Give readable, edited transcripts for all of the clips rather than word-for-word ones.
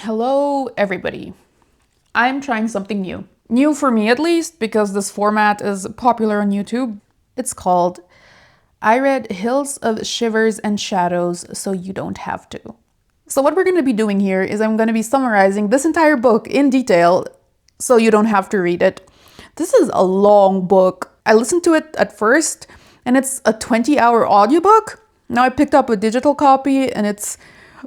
Hello, everybody. I'm trying something new. New for me, at least, because this format is popular on YouTube. It's called I Read Hills of Shivers and Shadows So You Don't Have to. So, what we're going to be doing here is I'm going to be summarizing this entire book in detail so you don't have to read it. This is a long book. I listened to it at first, and it's a 20-hour audiobook. Now I picked up a digital copy, and it's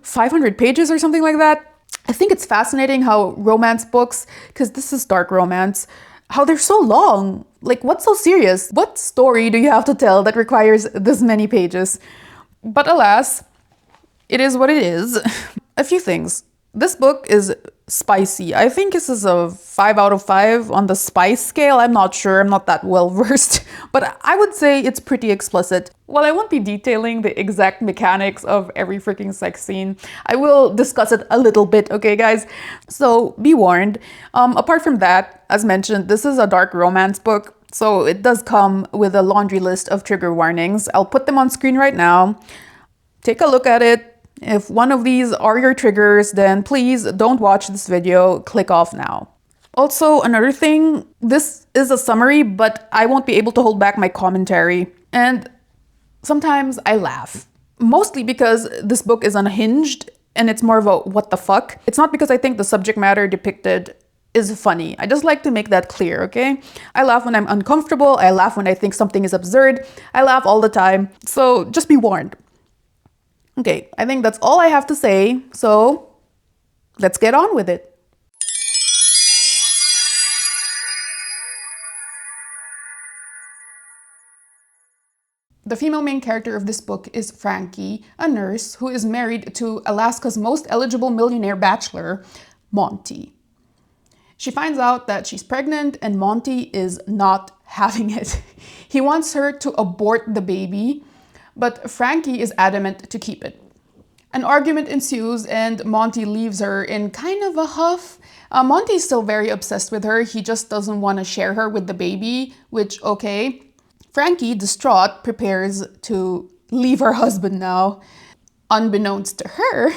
500 pages or something like that. I think it's fascinating how romance books, because this is dark romance, how they're so long. Like, what's so serious? What story do you have to tell that requires this many pages? But alas, it is what it is. A few things. This book is spicy. I think this is a 5 out of 5 on the spice scale. I'm not sure. I'm not that well versed. But I would say it's pretty explicit. While I won't be detailing the exact mechanics of every freaking sex scene, I will discuss it a little bit, okay, guys? So be warned. Apart from that, as mentioned, this is a dark romance book. So it does come with a laundry list of trigger warnings. I'll put them on screen right now. Take a look at it. If one of these are your triggers, then please don't watch this video. Click off now. Also, another thing, this is a summary, but I won't be able to hold back my commentary. And sometimes I laugh. Mostly because this book is unhinged and it's more of a what the fuck. It's not because I think the subject matter depicted is funny. I just like to make that clear, okay? I laugh when I'm uncomfortable. I laugh when I think something is absurd. I laugh all the time. So just be warned. Okay, I think that's all I have to say, so let's get on with it. The female main character of this book is Frankie, a nurse who is married to Alaska's most eligible millionaire bachelor, Monty. She finds out that she's pregnant and Monty is not having it. He wants her to abort the baby, but Frankie is adamant to keep it. An argument ensues and Monty leaves her in kind of a huff. Monty's still very obsessed with her. He just doesn't want to share her with the baby, which, okay. Frankie, distraught, prepares to leave her husband now. Unbeknownst to her,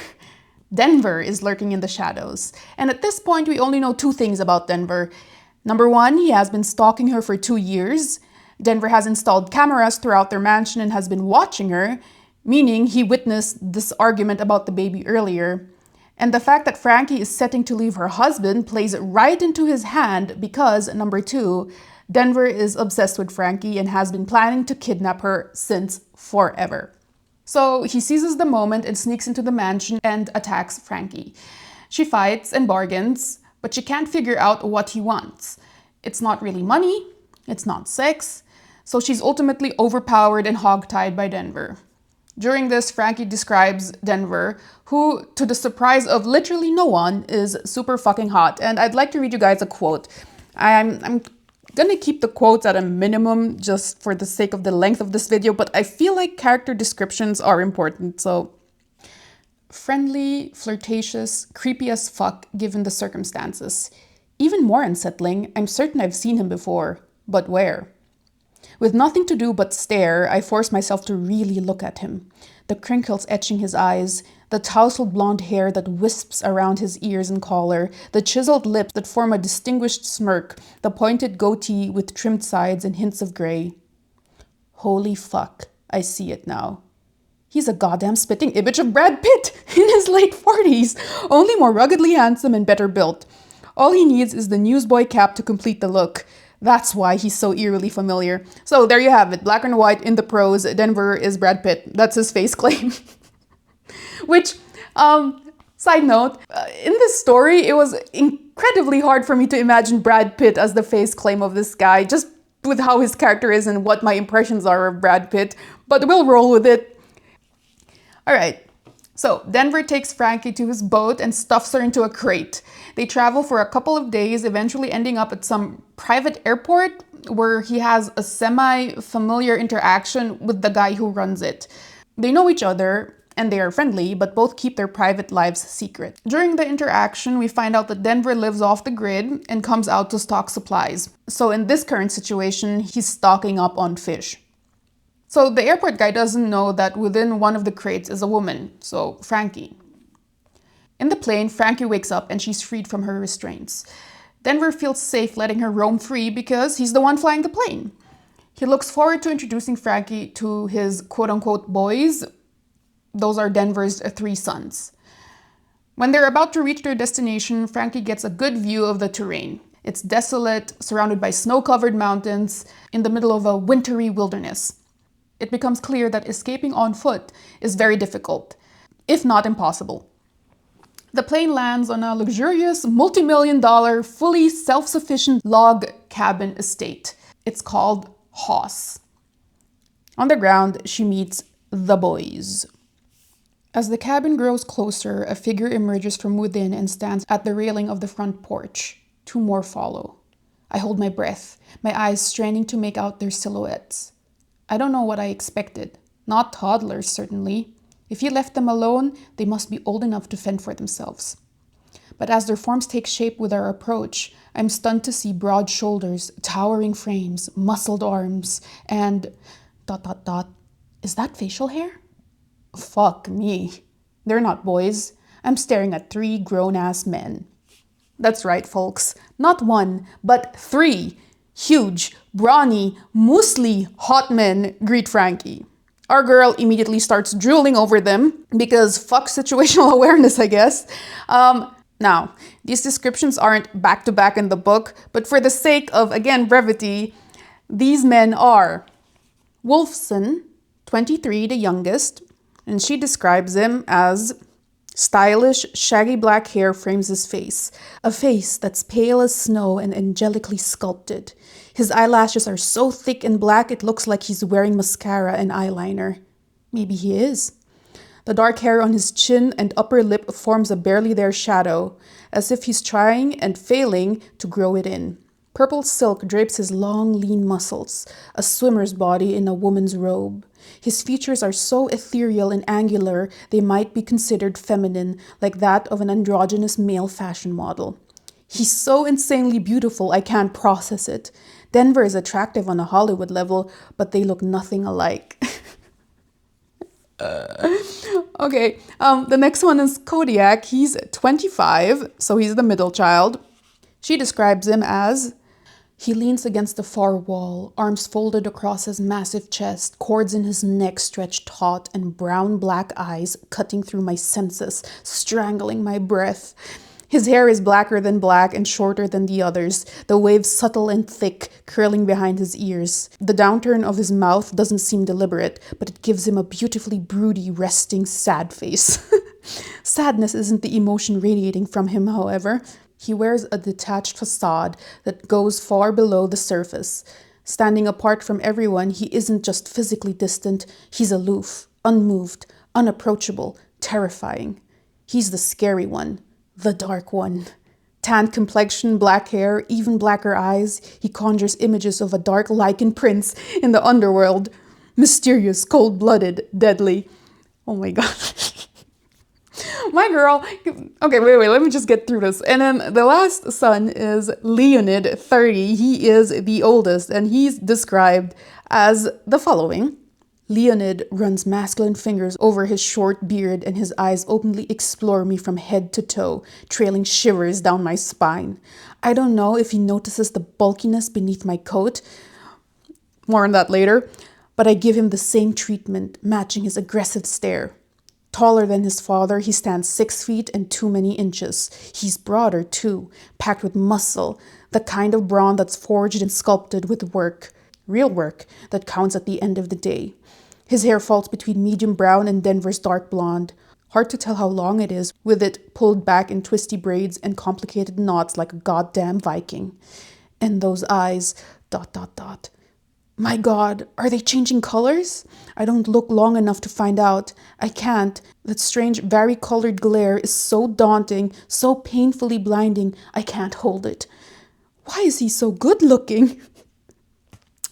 Denver is lurking in the shadows. And at this point, we only know two things about Denver. Number one, he has been stalking her for 2 years. Denver has installed cameras throughout their mansion and has been watching her, meaning he witnessed this argument about the baby earlier. And the fact that Frankie is setting to leave her husband plays right into his hand because, number two, Denver is obsessed with Frankie and has been planning to kidnap her since forever. So he seizes the moment and sneaks into the mansion and attacks Frankie. She fights and bargains, but she can't figure out what he wants. It's not really money, it's not sex, so she's ultimately overpowered and hogtied by Denver. During this, Frankie describes Denver, who, to the surprise of literally no one, is super fucking hot. And I'd like to read you guys a quote. I'm gonna keep the quotes at a minimum just for the sake of the length of this video, but I feel like character descriptions are important, so. Friendly, flirtatious, creepy as fuck given the circumstances. Even more unsettling, I'm certain I've seen him before, but where? With nothing to do but stare, I force myself to really look at him. The crinkles etching his eyes, the tousled blonde hair that wisps around his ears and collar, the chiseled lips that form a distinguished smirk, the pointed goatee with trimmed sides and hints of gray. Holy fuck, I see it now. He's a goddamn spitting image of Brad Pitt in his late 40s, only more ruggedly handsome and better built. All he needs is the newsboy cap to complete the look. That's why he's so eerily familiar. So there you have it, black and white in the prose. Denver is Brad Pitt. That's his face claim. Which, side note, in this story, it was incredibly hard for me to imagine Brad Pitt as the face claim of this guy, just with how his character is and what my impressions are of Brad Pitt. But we'll roll with it. All right. So Denver takes Frankie to his boat and stuffs her into a crate. They travel for a couple of days, eventually ending up at some private airport where he has a semi-familiar interaction with the guy who runs it. They know each other and they are friendly, but both keep their private lives secret. During the interaction, we find out that Denver lives off the grid and comes out to stock supplies. So in this current situation, he's stocking up on fish. So the airport guy doesn't know that within one of the crates is a woman, so Frankie. In the plane, Frankie wakes up and she's freed from her restraints. Denver feels safe letting her roam free because he's the one flying the plane. He looks forward to introducing Frankie to his quote-unquote boys. Those are Denver's 3 sons. When they're about to reach their destination, Frankie gets a good view of the terrain. It's desolate, surrounded by snow-covered mountains, in the middle of a wintry wilderness. It becomes clear that escaping on foot is very difficult, if not impossible. The plane lands on a luxurious, multi-million-dollar, fully self-sufficient log cabin estate. It's called Hoss. On the ground, she meets the boys. As the cabin grows closer, a figure emerges from within and stands at the railing of the front porch. 2 more follow. I hold my breath, my eyes straining to make out their silhouettes. I don't know what I expected. Not toddlers, certainly. If you left them alone, they must be old enough to fend for themselves. But as their forms take shape with our approach, I'm stunned to see broad shoulders, towering frames, muscled arms, and... ... Is that facial hair? Fuck me. They're not boys. I'm staring at 3 grown-ass men. That's right, folks. Not 1, but 3 huge, brawny, muscly, hot men greet Frankie. Our girl immediately starts drooling over them because fuck situational awareness, I guess. Now, these descriptions aren't back-to-back in the book, but for the sake of, again, brevity, these men are Wolfson, 23, the youngest, and she describes him as stylish, shaggy black hair frames his face, a face that's pale as snow and angelically sculpted. His eyelashes are so thick and black it looks like he's wearing mascara and eyeliner. Maybe he is. The dark hair on his chin and upper lip forms a barely there shadow, as if he's trying and failing to grow it in. Purple silk drapes his long, lean muscles, a swimmer's body in a woman's robe. His features are so ethereal and angular they might be considered feminine, like that of an androgynous male fashion model. He's so insanely beautiful I can't process it. Denver is attractive on a Hollywood level, but they look nothing alike. Okay, the next one is Kodiak. He's 25, so he's the middle child. She describes him as... He leans against the far wall, arms folded across his massive chest, cords in his neck stretched taut, and brown-black eyes cutting through my senses, strangling my breath. His hair is blacker than black and shorter than the others, the waves subtle and thick, curling behind his ears. The downturn of his mouth doesn't seem deliberate, but it gives him a beautifully broody, resting, sad face. Sadness isn't the emotion radiating from him, however. He wears a detached facade that goes far below the surface. Standing apart from everyone, he isn't just physically distant, he's aloof, unmoved, unapproachable, terrifying. He's the scary one, the dark one. Tanned complexion, black hair, even blacker eyes, he conjures images of a dark lichen prince in the underworld. Mysterious, cold-blooded, deadly. Oh my god. My girl, okay, wait, let me just get through this. And then the last son is Leonid, 30. He is the oldest, and he's described as the following. Leonid runs masculine fingers over his short beard, and his eyes openly explore me from head to toe, trailing shivers down my spine. I don't know if he notices the bulkiness beneath my coat. More on that later. But I give him the same treatment, matching his aggressive stare. Taller than his father, he stands 6 feet and too many inches. He's broader too, packed with muscle, the kind of brawn that's forged and sculpted with work, real work, that counts at the end of the day. His hair falls between medium brown and Denver's dark blonde. Hard to tell how long it is, with it pulled back in twisty braids and complicated knots like a goddamn Viking. And those eyes, ... My God, are they changing colors? I don't look long enough to find out. I can't. That strange vari-colored glare is so daunting, so painfully blinding, I can't hold it. Why is he so good looking?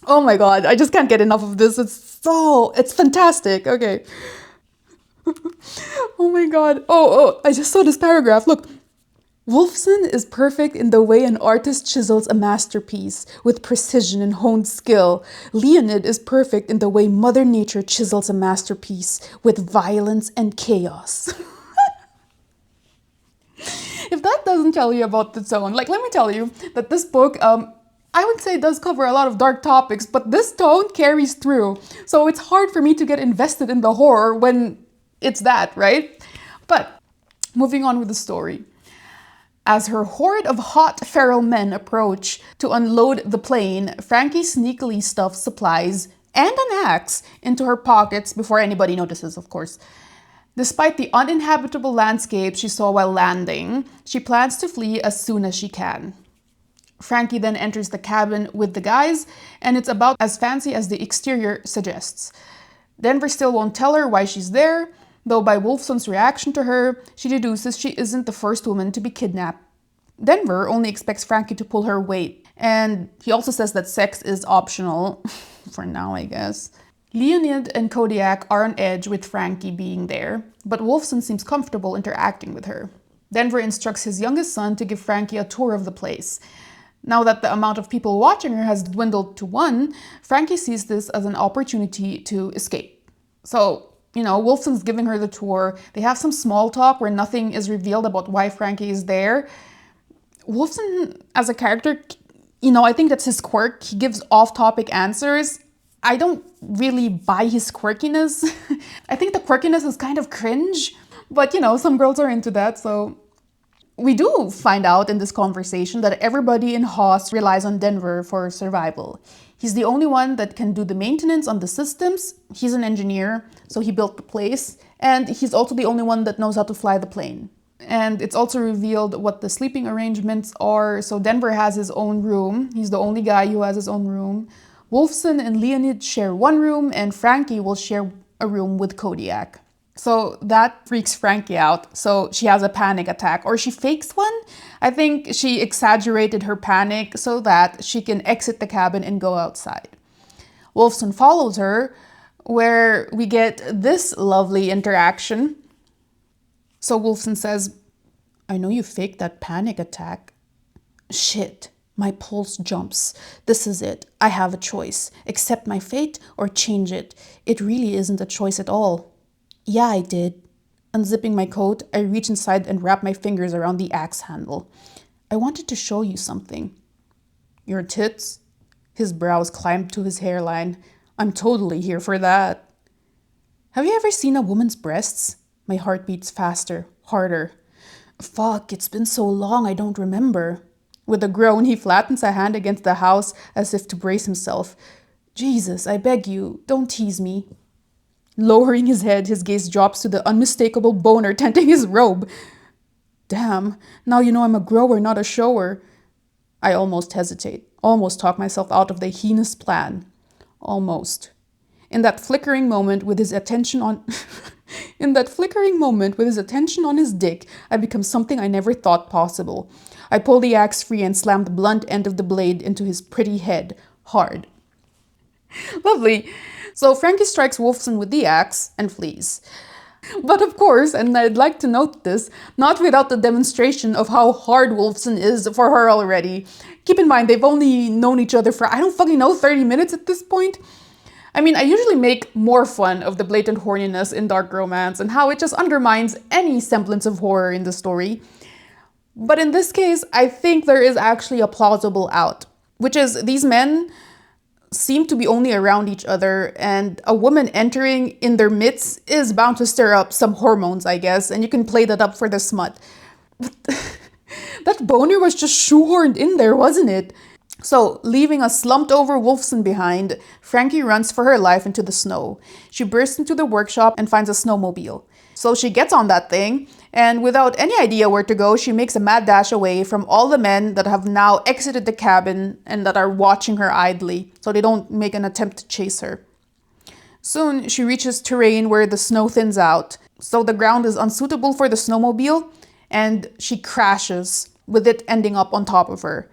Oh my God, I just can't get enough of this. It's fantastic. Okay. Oh my God. Oh, I just saw this paragraph. Look. Wolfson is perfect in the way an artist chisels a masterpiece with precision and honed skill. Leonid is perfect in the way Mother Nature chisels a masterpiece with violence and chaos. If that doesn't tell you about the tone, like, let me tell you that this book, I would say does cover a lot of dark topics, but this tone carries through. So it's hard for me to get invested in the horror when it's that, right? But moving on with the story. As her horde of hot feral men approach to unload the plane, Frankie sneakily stuffs supplies and an axe into her pockets before anybody notices, of course. Despite the uninhabitable landscape she saw while landing, she plans to flee as soon as she can. Frankie then enters the cabin with the guys, and it's about as fancy as the exterior suggests. Denver still won't tell her why she's there, though by Wolfson's reaction to her, she deduces she isn't the first woman to be kidnapped. Denver only expects Frankie to pull her weight, and he also says that sex is optional, for now I guess. Leonid and Kodiak are on edge with Frankie being there, but Wolfson seems comfortable interacting with her. Denver instructs his youngest son to give Frankie a tour of the place. Now that the amount of people watching her has dwindled to one, Frankie sees this as an opportunity to escape. So, Wolfson's giving her the tour. They have some small talk where nothing is revealed about why Frankie is there. Wolfson, as a character, I think that's his quirk. He gives off-topic answers. I don't really buy his quirkiness. I think the quirkiness is kind of cringe, but some girls are into that, so. We do find out in this conversation that everybody in Haas relies on Denver for survival. He's the only one that can do the maintenance on the systems. He's an engineer, so he built the place. And he's also the only one that knows how to fly the plane. And it's also revealed what the sleeping arrangements are. So Denver has his own room. He's the only guy who has his own room. Wolfson and Leonid share one room, and Frankie will share a room with Kodiak. So that freaks Frankie out. So she has a panic attack, or she fakes one. I think she exaggerated her panic so that she can exit the cabin and go outside. Wolfson follows her, where we get this lovely interaction. So Wolfson says, "I know you faked that panic attack." Shit, my pulse jumps. This is it. I have a choice. Accept my fate or change it. It really isn't a choice at all. Yeah, I did. Unzipping my coat, I reach inside and wrap my fingers around the axe handle. I wanted to show you something. Your tits? His brows climbed to his hairline. I'm totally here for that. Have you ever seen a woman's breasts? My heart beats faster, harder. Fuck, it's been so long I don't remember. With a groan, he flattens a hand against the house as if to brace himself. Jesus, I beg you, don't tease me. Lowering his head, his gaze drops to the unmistakable boner tenting his robe. Damn, now you know I'm a grower, not a shower. I almost hesitate, almost talk myself out of the heinous plan. Almost. In that flickering moment with his attention on his dick, I become something I never thought possible. I pull the axe free and slam the blunt end of the blade into his pretty head, hard. Lovely. So Frankie strikes Wolfson with the axe and flees. But of course, and I'd like to note this, not without the demonstration of how hard Wolfson is for her already. Keep in mind, they've only known each other for, 30 minutes at this point. I mean, I usually make more fun of the blatant horniness in dark romance and how it just undermines any semblance of horror in the story. But in this case, I think there is actually a plausible out, which is these men seem to be only around each other, and a woman entering in their midst is bound to stir up some hormones, I guess, and you can play that up for the smut. But that boner was just shoehorned in there, wasn't it? So, leaving a slumped over Wolfson behind, Frankie runs for her life into the snow. She bursts into the workshop and finds a snowmobile. So she gets on that thing, and without any idea where to go, she makes a mad dash away from all the men that have now exited the cabin and that are watching her idly, so they don't make an attempt to chase her. Soon, she reaches terrain where the snow thins out, so the ground is unsuitable for the snowmobile, and she crashes, with it ending up on top of her.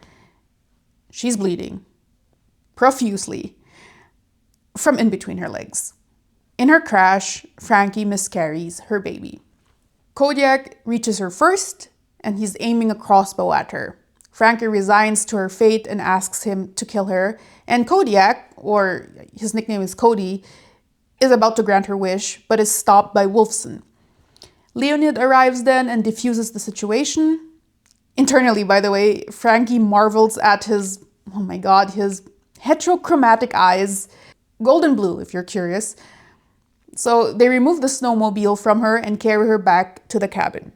She's bleeding, profusely, from in between her legs. In her crash, Frankie miscarries her baby. Kodiak reaches her first, and he's aiming a crossbow at her. Frankie resigns to her fate and asks him to kill her, and Kodiak, or his nickname is Cody, is about to grant her wish, but is stopped by Wolfson. Leonid arrives then and diffuses the situation. Internally, by the way, Frankie marvels at his, oh my god, his heterochromatic eyes. Golden blue, if you're curious. So they remove the snowmobile from her and carry her back to the cabin.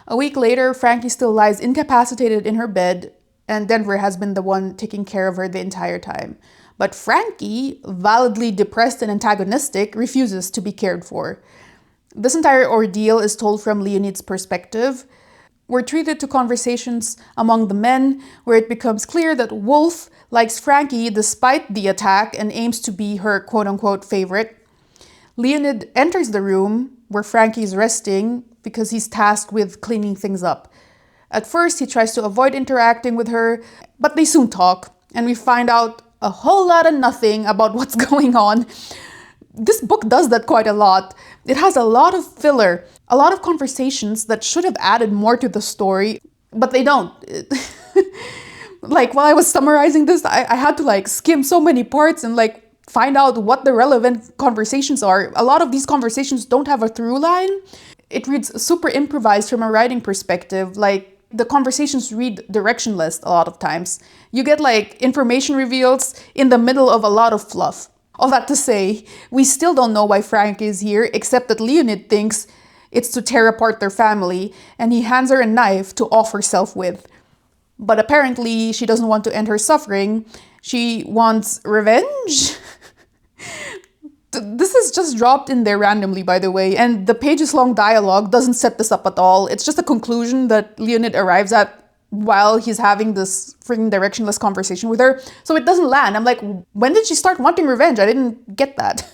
A week later, Frankie still lies incapacitated in her bed, and Denver has been the one taking care of her the entire time. But Frankie, validly depressed and antagonistic, refuses to be cared for. This entire ordeal is told from Leonid's perspective. We're treated to conversations among the men where it becomes clear that Wolf likes Frankie despite the attack and aims to be her quote-unquote favorite. Leonid enters the room where Frankie is resting because he's tasked with cleaning things up. At first, he tries to avoid interacting with her, but they soon talk, and we find out a whole lot of nothing about what's going on. This book does that quite a lot. It has a lot of filler, a lot of conversations that should have added more to the story, but they don't. Like, while I was summarizing this, I had to skim so many parts and find out what the relevant conversations are. A lot of these conversations don't have a through line. It reads super improvised from a writing perspective. The conversations read directionless a lot of times. You get information reveals in the middle of a lot of fluff. All that to say, we still don't know why Frank is here, except that Leonid thinks it's to tear apart their family, and he hands her a knife to off herself with. But apparently, she doesn't want to end her suffering. She wants revenge? This is just dropped in there randomly, by the way, and the pages-long dialogue doesn't set this up at all. It's just a conclusion that Leonid arrives at while he's having this freaking directionless conversation with her. So it doesn't land. I'm like, when did she start wanting revenge? I didn't get that.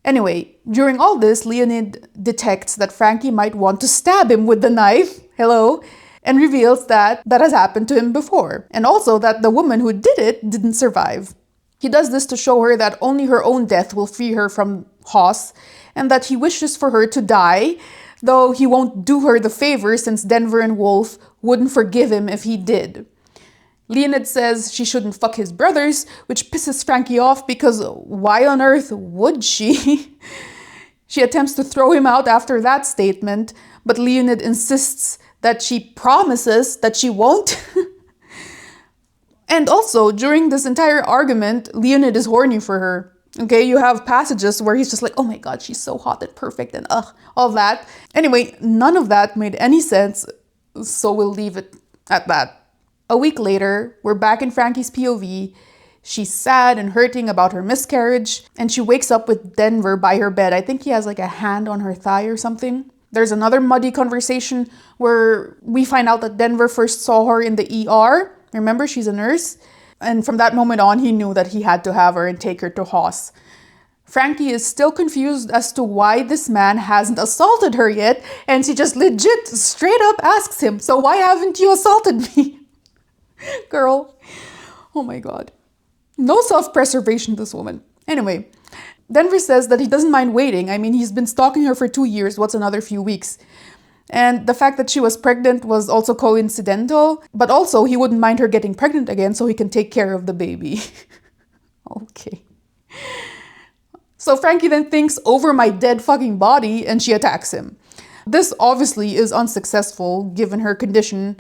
Anyway, during all this, Leonid detects that Frankie might want to stab him with the knife. Hello. And reveals that has happened to him before. And also that the woman who did it didn't survive. He does this to show her that only her own death will free her from Hoss, and that he wishes for her to die, though he won't do her the favor since Denver and Wolf wouldn't forgive him if he did. Leonid says she shouldn't fuck his brothers, which pisses Frankie off because why on earth would she? She attempts to throw him out after that statement, but Leonid insists that she promises that she won't. And also, during this entire argument, Leonid is horny for her. Okay, you have passages where he's just like, oh my god, she's so hot and perfect and all that. Anyway, none of that made any sense, so we'll leave it at that. A week later, we're back in Frankie's POV. She's sad and hurting about her miscarriage, and she wakes up with Denver by her bed. I think he has a hand on her thigh or something. There's another muddy conversation where we find out that Denver first saw her in the ER. Remember, she's a nurse. And from that moment on, he knew that he had to have her and take her to Hoss. Frankie is still confused as to why this man hasn't assaulted her yet. And she just legit straight up asks him, so why haven't you assaulted me? Girl. Oh my god. No self-preservation, this woman. Anyway, Denver says that he doesn't mind waiting. I mean, he's been stalking her for 2 years. What's another few weeks? And the fact that she was pregnant was also coincidental, but also he wouldn't mind her getting pregnant again so he can take care of the baby. Okay. So Frankie then thinks over my dead fucking body and she attacks him. This obviously is unsuccessful given her condition.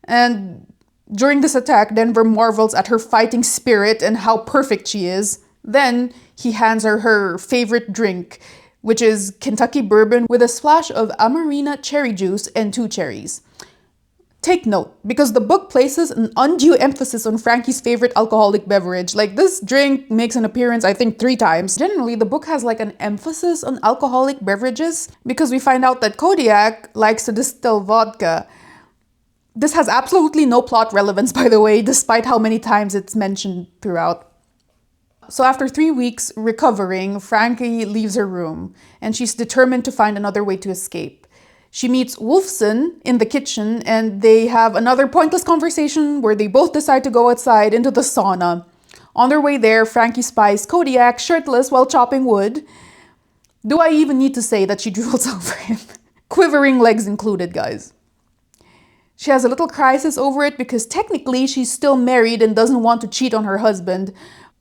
And during this attack, Denver marvels at her fighting spirit and how perfect she is. Then he hands her her favorite drink, which is Kentucky bourbon with a splash of Amarena cherry juice and 2 cherries. Take note, because the book places an undue emphasis on Frankie's favorite alcoholic beverage. This drink makes an appearance, I think, 3 times. Generally, the book has an emphasis on alcoholic beverages because we find out that Kodiak likes to distill vodka. This has absolutely no plot relevance, by the way, despite how many times it's mentioned throughout. So after 3 weeks recovering, Frankie leaves her room, and she's determined to find another way to escape. She meets Wolfson in the kitchen, and they have another pointless conversation where they both decide to go outside into the sauna. On their way there, Frankie spies Kodiak shirtless while chopping wood. Do I even need to say that she drools over him? Quivering legs included, guys. She has a little crisis over it because technically she's still married and doesn't want to cheat on her husband.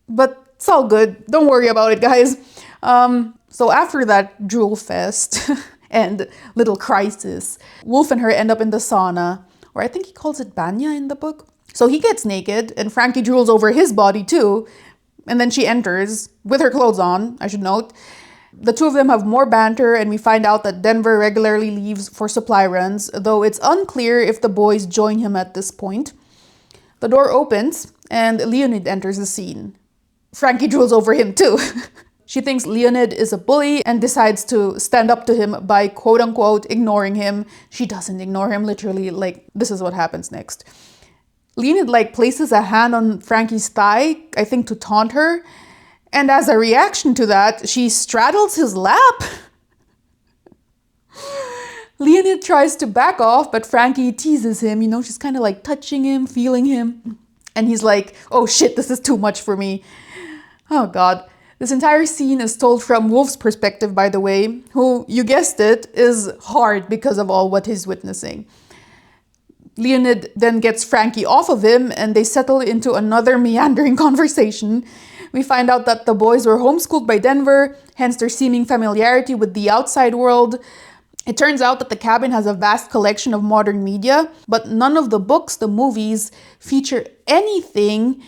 But it's all good. Don't worry about it, guys. So after that drool fest, and little crisis. Wolf and her end up in the sauna, or I think he calls it banya in the book. So he gets naked, and Frankie drools over his body too, and then she enters with her clothes on, I should note. The two of them have more banter, and we find out that Denver regularly leaves for supply runs, though it's unclear if the boys join him at this point. The door opens, and Leonid enters the scene. Frankie drools over him too. She thinks Leonid is a bully and decides to stand up to him by quote-unquote ignoring him. She doesn't ignore him, literally, like, this is what happens next. Leonid, like, places a hand on Frankie's thigh, I think to taunt her. And as a reaction to that, she straddles his lap. Leonid tries to back off, but Frankie teases him. You know, she's kind of like touching him, feeling him. And he's like, oh shit, this is too much for me. Oh God. This entire scene is told from Wolf's perspective, by the way, who, you guessed it, is hard because of all what he's witnessing. Leonid then gets Frankie off of him, and they settle into another meandering conversation. We find out that the boys were homeschooled by Denver, hence their seeming familiarity with the outside world. It turns out that the cabin has a vast collection of modern media, but none of the books, the movies, feature anything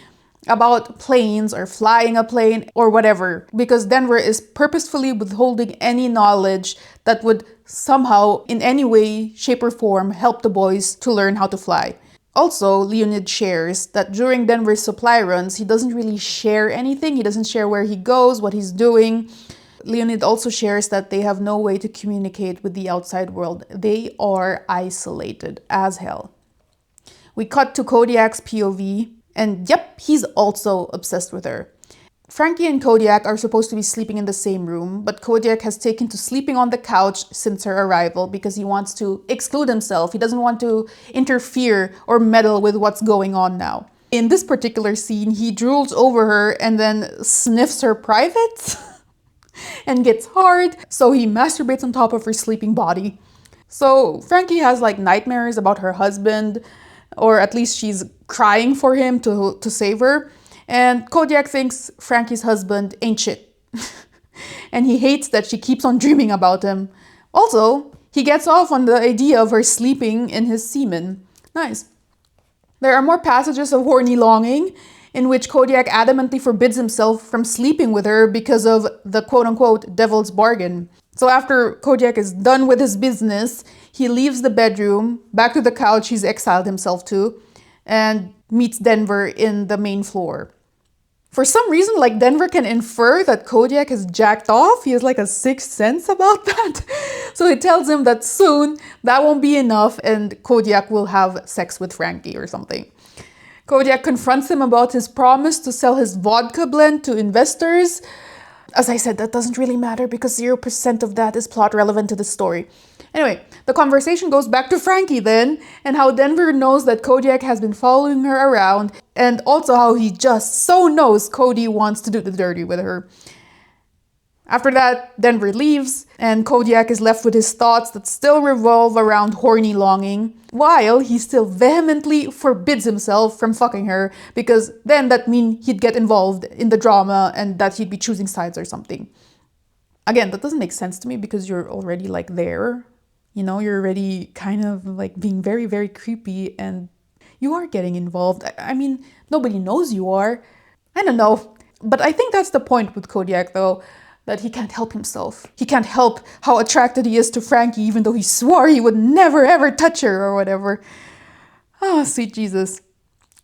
about planes or flying a plane or whatever, because Denver is purposefully withholding any knowledge that would somehow, in any way, shape or form, help the boys to learn how to fly. Also, Leonid shares that during Denver's supply runs, he doesn't really share anything. He doesn't share where he goes, what he's doing. Leonid also shares that they have no way to communicate with the outside world. They are isolated as hell. We cut to Kodiak's POV. And yep, he's also obsessed with her. Frankie and Kodiak are supposed to be sleeping in the same room, but Kodiak has taken to sleeping on the couch since her arrival because he wants to exclude himself. He doesn't want to interfere or meddle with what's going on now. In this particular scene, he drools over her and then sniffs her privates and gets hard, so he masturbates on top of her sleeping body. So Frankie has like nightmares about her husband, or at least she's crying for him to save her. And Kodiak thinks Frankie's husband ain't shit. And he hates that she keeps on dreaming about him. Also, he gets off on the idea of her sleeping in his semen. Nice. There are more passages of horny longing in which Kodiak adamantly forbids himself from sleeping with her because of the quote-unquote devil's bargain. So after Kodiak is done with his business, he leaves the bedroom, back to the couch he's exiled himself to, and meets Denver in the main floor. For some reason, like, Denver can infer that Kodiak has jacked off. He has like a sixth sense about that. So he tells him that soon that won't be enough and Kodiak will have sex with Frankie or something. Kodiak confronts him about his promise to sell his vodka blend to investors. As I said, that doesn't really matter because 0% of that is plot relevant to the story. Anyway, the conversation goes back to Frankie then, and how Denver knows that Kodiak has been following her around, and also how he just so knows Cody wants to do the dirty with her. After that, Denver leaves, and Kodiak is left with his thoughts that still revolve around horny longing, while he still vehemently forbids himself from fucking her, because then that means he'd get involved in the drama and that he'd be choosing sides or something. Again, that doesn't make sense to me because you're already like there. You know, you're already kind of like being very, very creepy and you are getting involved. I mean, nobody knows you are. I don't know. But I think that's the point with Kodiak though, that he can't help himself. He can't help how attracted he is to Frankie even though he swore he would never ever touch her or whatever. Oh, sweet Jesus.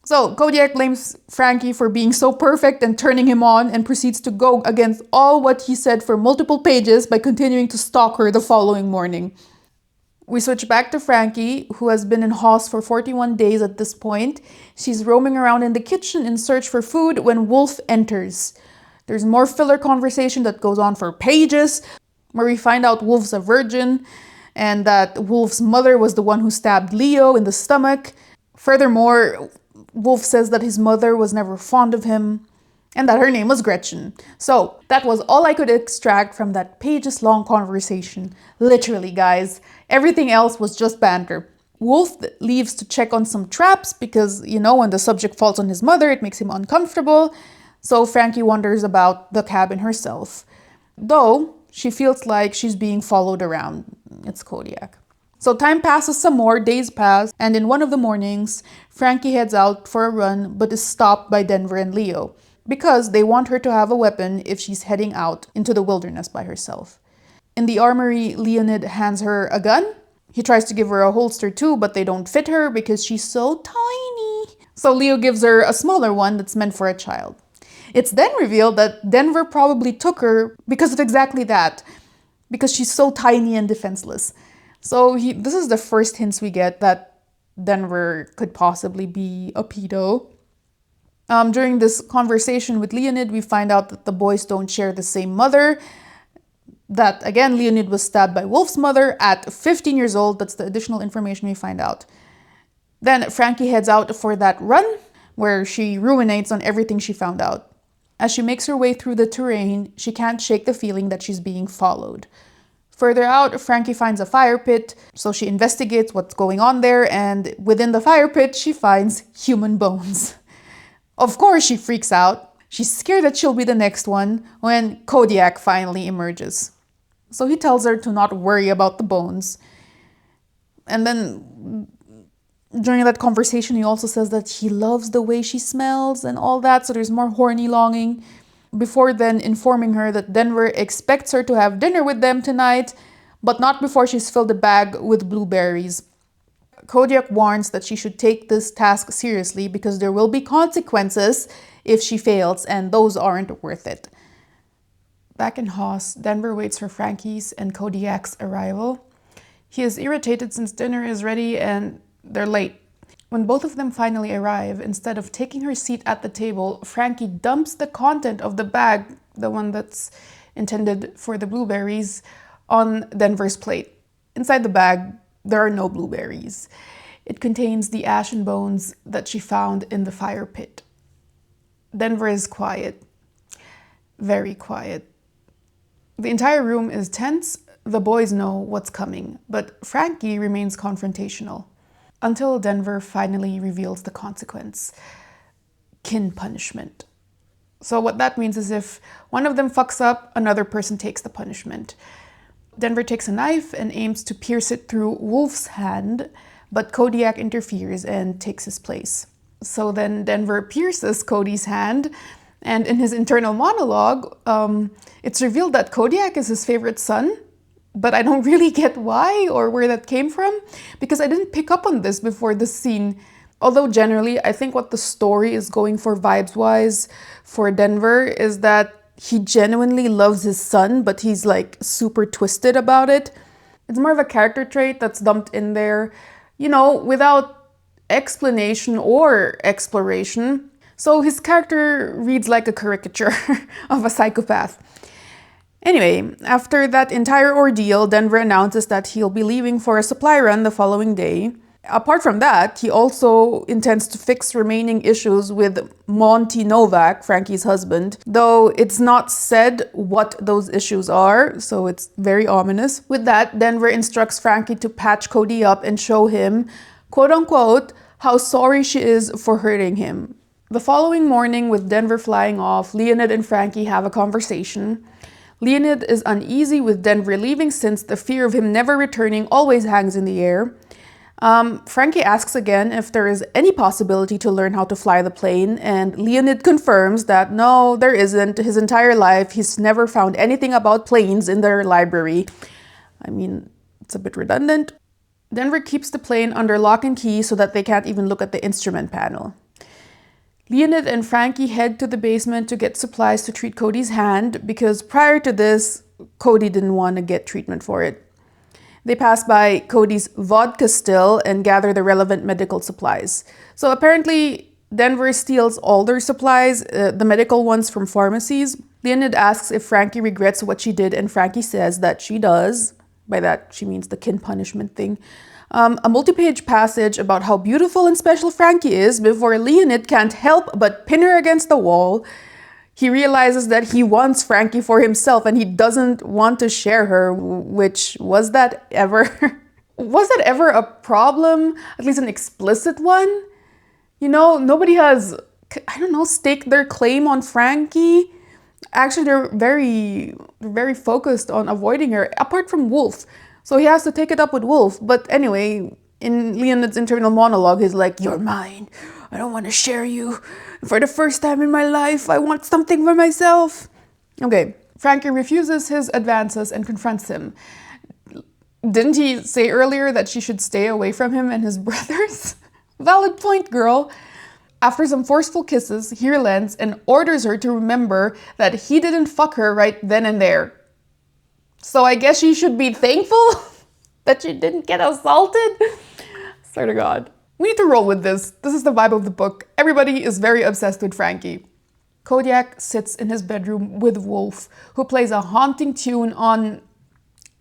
So Kodiak blames Frankie for being so perfect and turning him on and proceeds to go against all what he said for multiple pages by continuing to stalk her the following morning. We switch back to Frankie, who has been in Haas for 41 days at this point. She's roaming around in the kitchen in search for food when Wolf enters. There's more filler conversation that goes on for pages, where we find out Wolf's a virgin and that Wolf's mother was the one who stabbed Leo in the stomach. Furthermore, Wolf says that his mother was never fond of him and that her name was Gretchen. So that was all I could extract from that pages-long conversation. Literally, guys. Everything else was just banter. Wolf leaves to check on some traps because, you know, when the subject falls on his mother, it makes him uncomfortable. So Frankie wonders about the cabin herself. Though, she feels like she's being followed around. It's Kodiak. So time passes some more, days pass, and in one of the mornings, Frankie heads out for a run but is stopped by Denver and Leo because they want her to have a weapon if she's heading out into the wilderness by herself. In the armory, Leonid hands her a gun. He tries to give her a holster too, but they don't fit her because she's so tiny. So Leo gives her a smaller one that's meant for a child. It's then revealed that Denver probably took her because of exactly that, because she's so tiny and defenseless. So this is the first hints we get that Denver could possibly be a pedo. During this conversation with Leonid, we find out that the boys don't share the same mother. That, again, Leonid was stabbed by Wolf's mother at 15 years old. That's the additional information we find out. Then Frankie heads out for that run, where she ruminates on everything she found out. As she makes her way through the terrain, she can't shake the feeling that she's being followed. Further out, Frankie finds a fire pit, so she investigates what's going on there, and within the fire pit, she finds human bones. Of course, she freaks out. She's scared that she'll be the next one when Kodiak finally emerges. So he tells her to not worry about the bones. And then during that conversation, he also says that he loves the way she smells and all that, so there's more horny longing. Before then informing her that Denver expects her to have dinner with them tonight, but not before she's filled a bag with blueberries. Kodiak warns that she should take this task seriously because there will be consequences if she fails, and those aren't worth it. Back in Haas, Denver waits for Frankie's and Kodiak's arrival. He is irritated since dinner is ready and they're late. When both of them finally arrive, instead of taking her seat at the table, Frankie dumps the content of the bag, the one that's intended for the blueberries, on Denver's plate. Inside the bag, there are no blueberries. It contains the ashen bones that she found in the fire pit. Denver is quiet. Very quiet. The entire room is tense. The boys know what's coming, but Frankie remains confrontational. Until Denver finally reveals the consequence. Kin punishment. So what that means is if one of them fucks up, another person takes the punishment. Denver takes a knife and aims to pierce it through Wolf's hand, but Kodiak interferes and takes his place. So then Denver pierces Cody's hand, and in his internal monologue, it's revealed that Kodiak is his favorite son. But I don't really get why or where that came from, because I didn't pick up on this before this scene. Although generally, I think what the story is going for vibes-wise for Denver is that he genuinely loves his son, but he's like super twisted about it. It's more of a character trait that's dumped in there, without explanation or exploration. So his character reads like a caricature of a psychopath. Anyway, after that entire ordeal, Denver announces that he'll be leaving for a supply run the following day. Apart from that, he also intends to fix remaining issues with Monty Novak, Frankie's husband, though it's not said what those issues are, so it's very ominous. With that, Denver instructs Frankie to patch Cody up and show him, quote unquote, how sorry she is for hurting him. The following morning, with Denver flying off, Leonid and Frankie have a conversation. Leonid is uneasy with Denver leaving since the fear of him never returning always hangs in the air. Frankie asks again if there is any possibility to learn how to fly the plane, and Leonid confirms that no, there isn't. His entire life, he's never found anything about planes in their library. I mean, it's a bit redundant. Denver keeps the plane under lock and key so that they can't even look at the instrument panel. Leonid and Frankie head to the basement to get supplies to treat Cody's hand because prior to this, Cody didn't want to get treatment for it. They pass by Cody's vodka still and gather the relevant medical supplies. So apparently, Denver steals all their supplies, the medical ones from pharmacies. Leonid asks if Frankie regrets what she did, and Frankie says that she does. By that, she means the kin punishment thing. A multi-page passage about how beautiful and special Frankie is before Leonid can't help but pin her against the wall. He realizes that he wants Frankie for himself and he doesn't want to share her, which, was that ever a problem? At least an explicit one? Nobody has, staked their claim on Frankie. Actually, they're very focused on avoiding her, apart from Wolf. So he has to take it up with Wolf. But anyway, in Leonid's internal monologue, he's like, "You're mine. I don't want to share you. For the first time in my life, I want something for myself." Okay, Frankie refuses his advances and confronts him. Didn't he say earlier that she should stay away from him and his brothers? Valid point, girl. After some forceful kisses, he relents and orders her to remember that he didn't fuck her right then and there. So I guess she should be thankful that she didn't get assaulted? Swear to God. We need to roll with this. This is the vibe of the book. Everybody is very obsessed with Frankie. Kodiak sits in his bedroom with Wolf, who plays a haunting tune on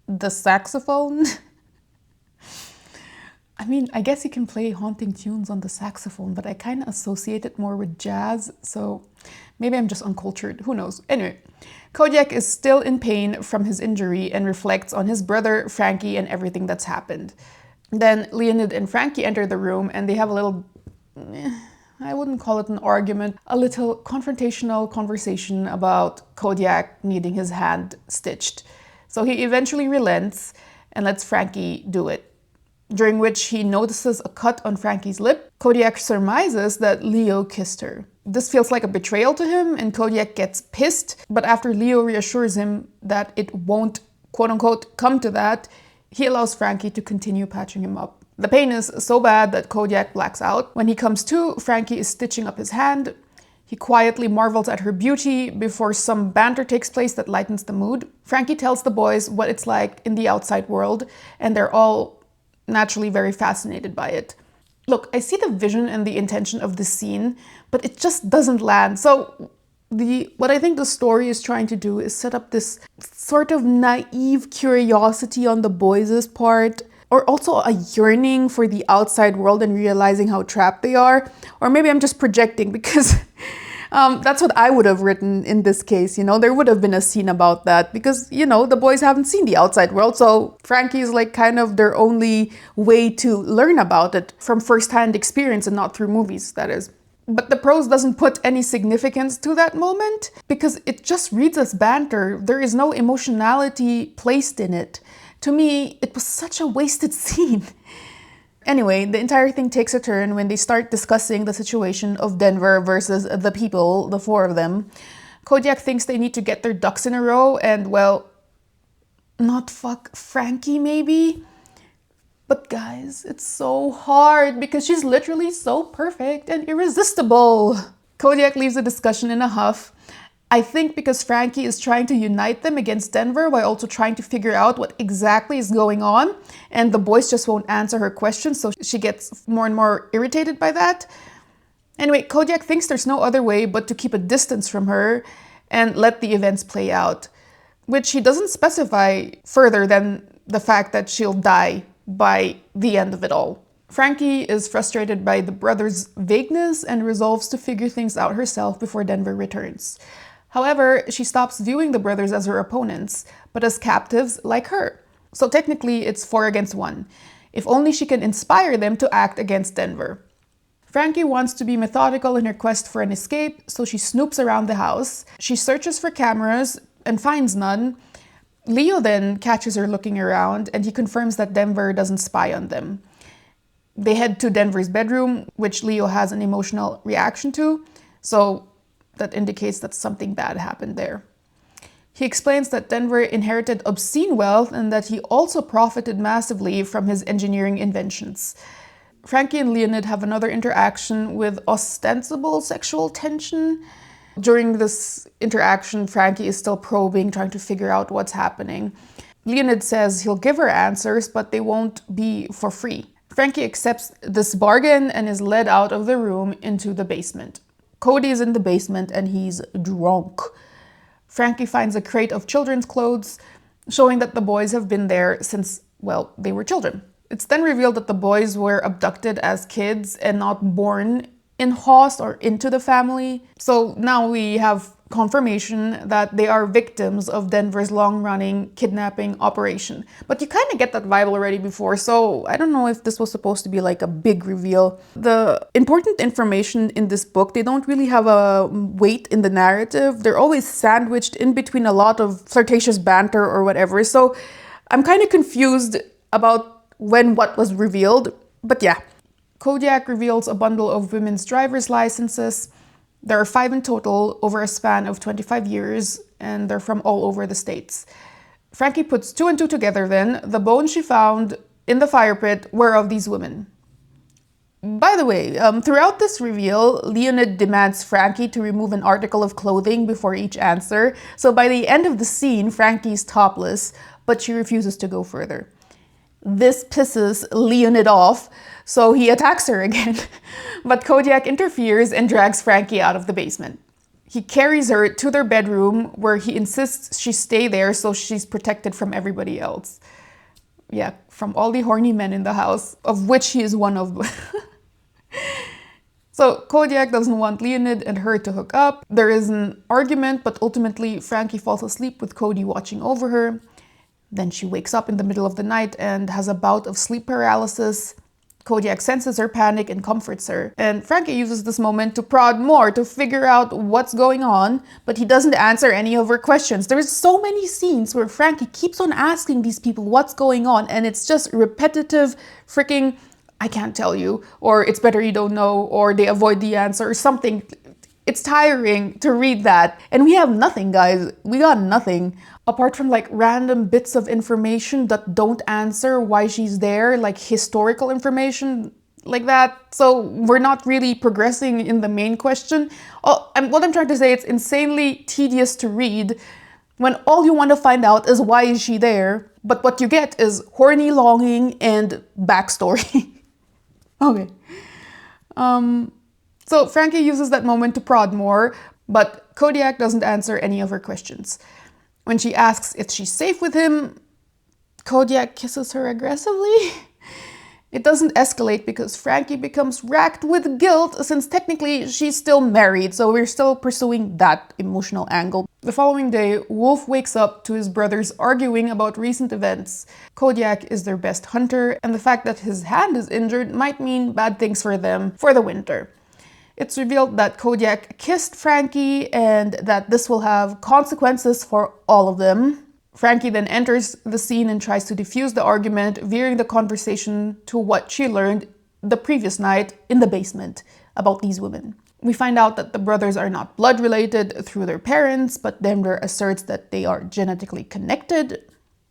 the saxophone. I mean, I guess he can play haunting tunes on the saxophone, but I kind of associate it more with jazz, so maybe I'm just uncultured. Who knows? Anyway, Kodiak is still in pain from his injury and reflects on his brother, Frankie, and everything that's happened. Then Leonid and Frankie enter the room and they have a little, I wouldn't call it an argument, a little confrontational conversation about Kodiak needing his hand stitched. So he eventually relents and lets Frankie do it, during which he notices a cut on Frankie's lip. Kodiak surmises that Leo kissed her. This feels like a betrayal to him, and Kodiak gets pissed, but after Leo reassures him that it won't, quote-unquote, come to that, he allows Frankie to continue patching him up. The pain is so bad that Kodiak blacks out. When he comes to, Frankie is stitching up his hand. He quietly marvels at her beauty before some banter takes place that lightens the mood. Frankie tells the boys what it's like in the outside world, and they're all naturally very fascinated by it. Look, I see the vision and the intention of this scene, but it just doesn't land. So what I think the story is trying to do is set up this sort of naive curiosity on the boys' part, or also a yearning for the outside world and realizing how trapped they are. Or maybe I'm just projecting, because that's what I would have written in this case. There would have been a scene about that because, the boys haven't seen the outside world. So Frankie is like kind of their only way to learn about it from firsthand experience and not through movies, that is. But the prose doesn't put any significance to that moment because it just reads as banter. There is no emotionality placed in it. To me, it was such a wasted scene. Anyway, the entire thing takes a turn when they start discussing the situation of Denver versus the people, the four of them. Kodiak thinks they need to get their ducks in a row and, well, not fuck Frankie maybe? But guys, it's so hard because she's literally so perfect and irresistible. Kodiak leaves the discussion in a huff. I think because Frankie is trying to unite them against Denver while also trying to figure out what exactly is going on, and the boys just won't answer her questions, so she gets more and more irritated by that. Anyway, Kodiak thinks there's no other way but to keep a distance from her and let the events play out, which he doesn't specify further than the fact that she'll die by the end of it all. Frankie is frustrated by the brothers' vagueness and resolves to figure things out herself before Denver returns. However, she stops viewing the brothers as her opponents, but as captives like her. So technically, it's 4 against 1. If only she can inspire them to act against Denver. Frankie wants to be methodical in her quest for an escape, so she snoops around the house. She searches for cameras and finds none. Leo then catches her looking around, and he confirms that Denver doesn't spy on them. They head to Denver's bedroom, which Leo has an emotional reaction to, so that indicates that something bad happened there. He explains that Denver inherited obscene wealth and that he also profited massively from his engineering inventions. Frankie and Leonid have another interaction with ostensible sexual tension. During this interaction, Frankie is still probing, trying to figure out what's happening. Leonid says he'll give her answers, but they won't be for free. Frankie accepts this bargain and is led out of the room into the basement. Cody is in the basement and he's drunk. Frankie finds a crate of children's clothes, showing that the boys have been there since, well, they were children. It's then revealed that the boys were abducted as kids and not born in Host or into the family. So now we have confirmation that they are victims of Denver's long-running kidnapping operation. But you kind of get that vibe already before, so I don't know if this was supposed to be like a big reveal. The important information in this book, they don't really have a weight in the narrative. They're always sandwiched in between a lot of flirtatious banter or whatever, so I'm kind of confused about when what was revealed. But yeah, Kodiak reveals a bundle of women's driver's licenses. There are 5 in total over a span of 25 years, and they're from all over the states. Frankie puts 2 and 2 together then. The bones she found in the fire pit were of these women. By the way, throughout this reveal, Leonid demands Frankie to remove an article of clothing before each answer. So by the end of the scene, Frankie's topless, but she refuses to go further. This pisses Leonid off, so he attacks her again. But Kodiak interferes and drags Frankie out of the basement. He carries her to their bedroom, where he insists she stay there so she's protected from everybody else. Yeah, from all the horny men in the house, of which he is one of. So Kodiak doesn't want Leonid and her to hook up. There is an argument, but ultimately Frankie falls asleep with Cody watching over her. Then she wakes up in the middle of the night and has a bout of sleep paralysis. Kodiak senses her panic and comforts her. And Frankie uses this moment to prod more to figure out what's going on, but he doesn't answer any of her questions. There's so many scenes where Frankie keeps on asking these people what's going on, and it's just repetitive freaking, I can't tell you, or it's better you don't know, or they avoid the answer or something. It's tiring to read that. And we have nothing, guys. We got nothing. Apart from like random bits of information that don't answer why she's there, like historical information like that. So we're not really progressing in the main question. What I'm trying to say, it's insanely tedious to read when all you want to find out is why is she there. But what you get is horny longing and backstory. Okay. So Frankie uses that moment to prod more, but Kodiak doesn't answer any of her questions. When she asks if she's safe with him, Kodiak kisses her aggressively. It doesn't escalate because Frankie becomes racked with guilt since technically she's still married, so we're still pursuing that emotional angle. The following day, Wolf wakes up to his brothers arguing about recent events. Kodiak is their best hunter, and the fact that his hand is injured might mean bad things for them for the winter. It's revealed that Kodiak kissed Frankie and that this will have consequences for all of them. Frankie then enters the scene and tries to defuse the argument, veering the conversation to what she learned the previous night in the basement about these women. We find out that the brothers are not blood related through their parents, but Denver asserts that they are genetically connected.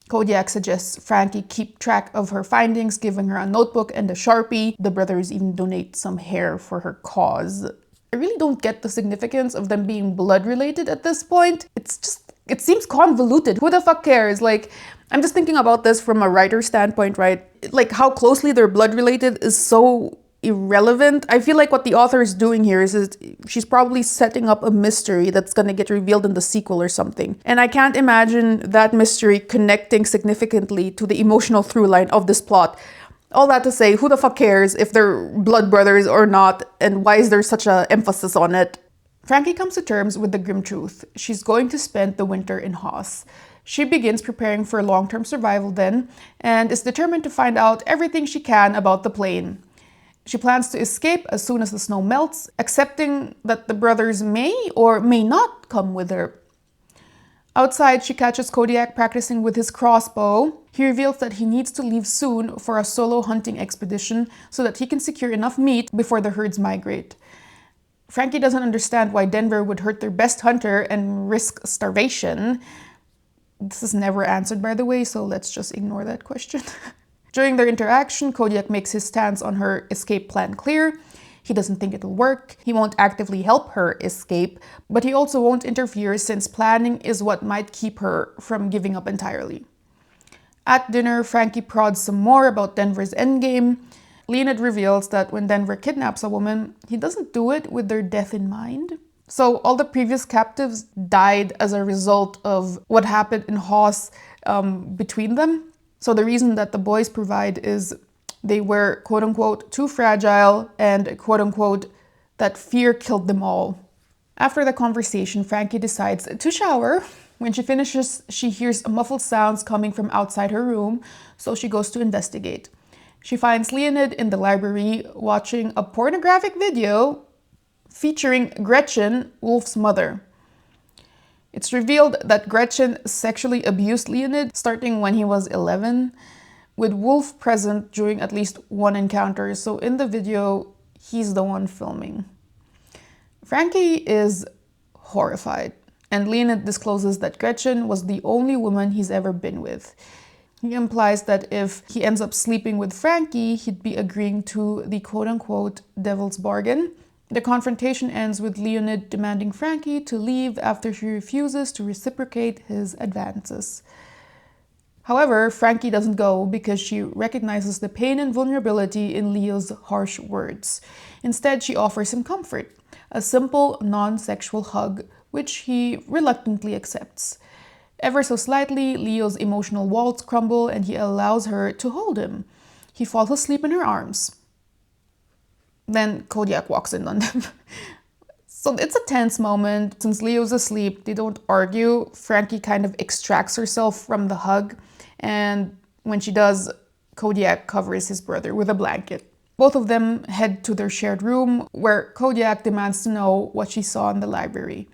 Kodiak suggests Frankie keep track of her findings, giving her a notebook and a Sharpie. The brothers even donate some hair for her cause. I really don't get the significance of them being blood related at this point. It seems convoluted. Who the fuck cares? Like, I'm just thinking about this from a writer's standpoint, right? Like, how closely they're blood related is so irrelevant. I feel like what the author is doing here is she's probably setting up a mystery that's going to get revealed in the sequel or something. And I can't imagine that mystery connecting significantly to the emotional through line of this plot. All that to say, who the fuck cares if they're blood brothers or not, and why is there such an emphasis on it? Frankie comes to terms with the grim truth. She's going to spend the winter in Haas. She begins preparing for long-term survival then, and is determined to find out everything she can about the plane. She plans to escape as soon as the snow melts, accepting that the brothers may or may not come with her. Outside, she catches Kodiak practicing with his crossbow. He reveals that he needs to leave soon for a solo hunting expedition so that he can secure enough meat before the herds migrate. Frankie doesn't understand why Denver would hurt their best hunter and risk starvation. This is never answered, by the way, so let's just ignore that question. During their interaction, Kodiak makes his stance on her escape plan clear. He doesn't think it'll work. He won't actively help her escape, but he also won't interfere since planning is what might keep her from giving up entirely. At dinner, Frankie prods some more about Denver's endgame. Leonid reveals that when Denver kidnaps a woman, he doesn't do it with their death in mind. So all the previous captives died as a result of what happened in Haas between them. So the reason that the boys provide is they were quote-unquote too fragile and quote-unquote that fear killed them all. After the conversation, Frankie decides to shower. When she finishes, she hears muffled sounds coming from outside her room, so she goes to investigate. She finds Leonid in the library watching a pornographic video featuring Gretchen, Wolf's mother. It's revealed that Gretchen sexually abused Leonid starting when he was 11, with Wolf present during at least one encounter, so in the video, he's the one filming. Frankie is horrified, and Leonid discloses that Gretchen was the only woman he's ever been with. He implies that if he ends up sleeping with Frankie, he'd be agreeing to the quote-unquote devil's bargain. The confrontation ends with Leonid demanding Frankie to leave after she refuses to reciprocate his advances. However, Frankie doesn't go because she recognizes the pain and vulnerability in Leo's harsh words. Instead, she offers him comfort, a simple, non-sexual hug, which he reluctantly accepts. Ever so slightly, Leo's emotional walls crumble and he allows her to hold him. He falls asleep in her arms. Then Kodiak walks in on them. So it's a tense moment. Since Leo's asleep, they don't argue. Frankie kind of extracts herself from the hug, and when she does, Kodiak covers his brother with a blanket. Both of them head to their shared room, where Kodiak demands to know what she saw in the library.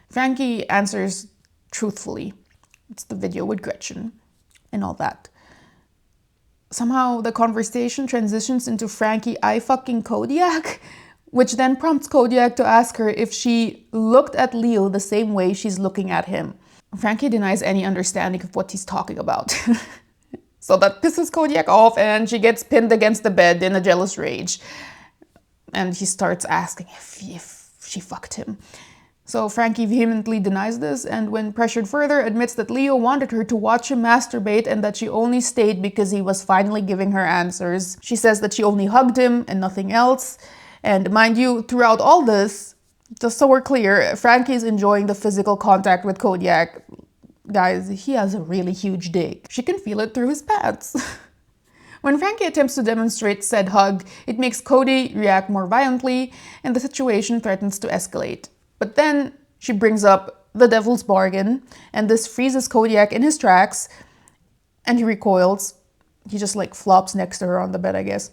Frankie answers truthfully. It's the video with Gretchen and all that. Somehow the conversation transitions into Frankie "I fucking Kodiak," which then prompts Kodiak to ask her if she looked at Leo the same way she's looking at him. Frankie denies any understanding of what he's talking about. So that pisses Kodiak off and she gets pinned against the bed in a jealous rage. And he starts asking if she fucked him. So Frankie vehemently denies this, and when pressured further, admits that Leo wanted her to watch him masturbate and that she only stayed because he was finally giving her answers. She says that she only hugged him and nothing else. And mind you, throughout all this, just so we're clear, Frankie's enjoying the physical contact with Kodiak. Guys, he has a really huge dick. She can feel it through his pants. When Frankie attempts to demonstrate said hug, it makes Cody react more violently, and the situation threatens to escalate. But then she brings up the devil's bargain, and this freezes Kodiak in his tracks, and he recoils. He just flops next to her on the bed, I guess.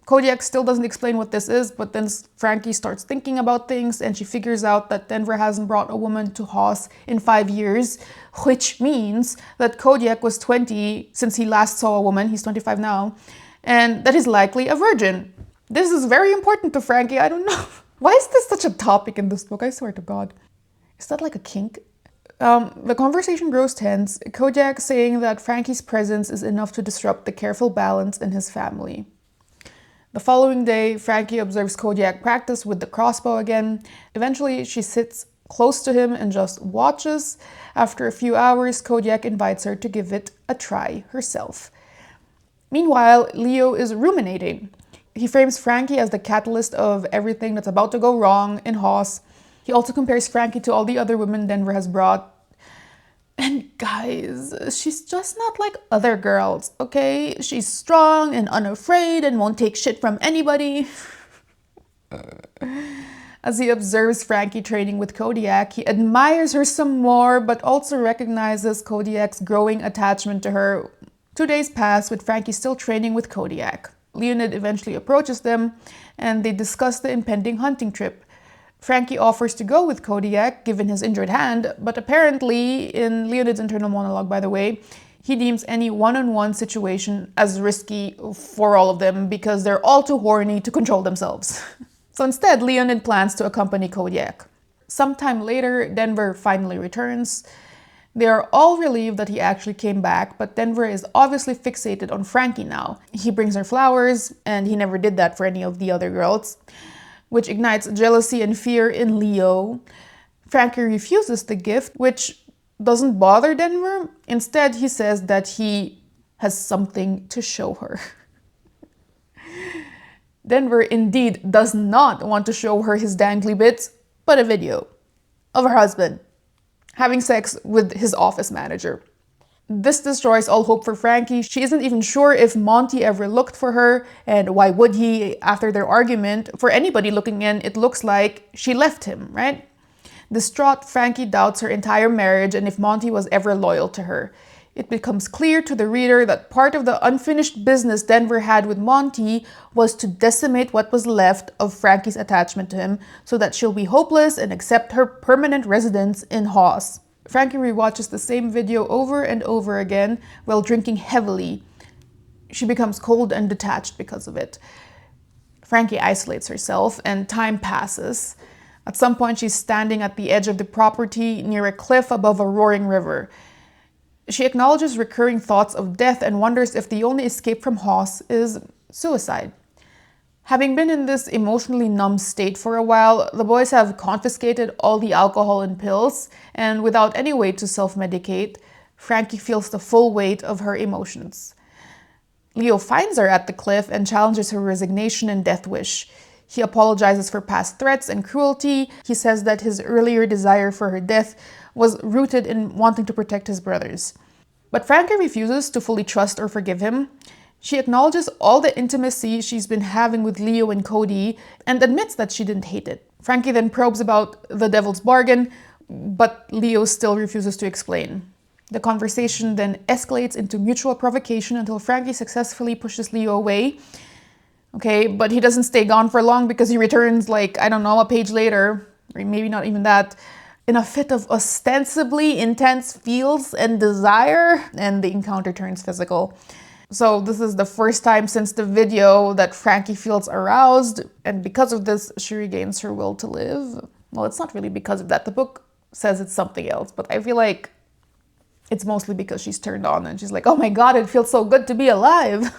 Kodiak still doesn't explain what this is, but then Frankie starts thinking about things, and she figures out that Denver hasn't brought a woman to Haas in 5 years, which means that Kodiak was 20 since he last saw a woman. He's 25 now, and that he's likely a virgin. This is very important to Frankie. I don't know. Why is this such a topic in this book? I swear to God. Is that like a kink? The conversation grows tense, Kodiak saying that Frankie's presence is enough to disrupt the careful balance in his family. The following day, Frankie observes Kodiak practice with the crossbow again. Eventually, she sits close to him and just watches. After a few hours, Kodiak invites her to give it a try herself. Meanwhile, Leo is ruminating. He frames Frankie as the catalyst of everything that's about to go wrong in Haas. He also compares Frankie to all the other women Denver has brought. And guys, she's just not like other girls, okay? She's strong and unafraid and won't take shit from anybody. As he observes Frankie training with Kodiak, he admires her some more, but also recognizes Kodiak's growing attachment to her. 2 days pass with Frankie still training with Kodiak. Leonid eventually approaches them, and they discuss the impending hunting trip. Frankie offers to go with Kodiak, given his injured hand, but apparently, in Leonid's internal monologue, by the way, he deems any one-on-one situation as risky for all of them because they're all too horny to control themselves. So instead, Leonid plans to accompany Kodiak. Sometime later, Denver finally returns. They are all relieved that he actually came back, but Denver is obviously fixated on Frankie now. He brings her flowers, and he never did that for any of the other girls, which ignites jealousy and fear in Leo. Frankie refuses the gift, which doesn't bother Denver. Instead, he says that he has something to show her. Denver indeed does not want to show her his dangly bits, but a video of her husband having sex with his office manager. This destroys all hope for Frankie. She isn't even sure if Monty ever looked for her, and why would he after their argument? For anybody looking in, it looks like she left him, right? Distraught, Frankie doubts her entire marriage and if Monty was ever loyal to her. It becomes clear to the reader that part of the unfinished business Denver had with Monty was to decimate what was left of Frankie's attachment to him so that she'll be hopeless and accept her permanent residence in Hawes. Frankie rewatches the same video over and over again while drinking heavily. She becomes cold and detached because of it. Frankie isolates herself and time passes. At some point, she's standing at the edge of the property near a cliff above a roaring river. She acknowledges recurring thoughts of death and wonders if the only escape from Hawes is suicide. Having been in this emotionally numb state for a while, the boys have confiscated all the alcohol and pills, and without any way to self-medicate, Frankie feels the full weight of her emotions. Leo finds her at the cliff and challenges her resignation and death wish. He apologizes for past threats and cruelty. He says that his earlier desire for her death was rooted in wanting to protect his brothers. But Frankie refuses to fully trust or forgive him. She acknowledges all the intimacy she's been having with Leo and Cody and admits that she didn't hate it. Frankie then probes about the devil's bargain, but Leo still refuses to explain. The conversation then escalates into mutual provocation until Frankie successfully pushes Leo away. Okay, but he doesn't stay gone for long because he returns a page later, or maybe not even that, in a fit of ostensibly intense feels and desire, and the encounter turns physical. So this is the first time since the video that Frankie feels aroused, and because of this, she regains her will to live. Well, it's not really because of that. The book says it's something else, but I feel like it's mostly because she's turned on and she's like, oh my god, it feels so good to be alive.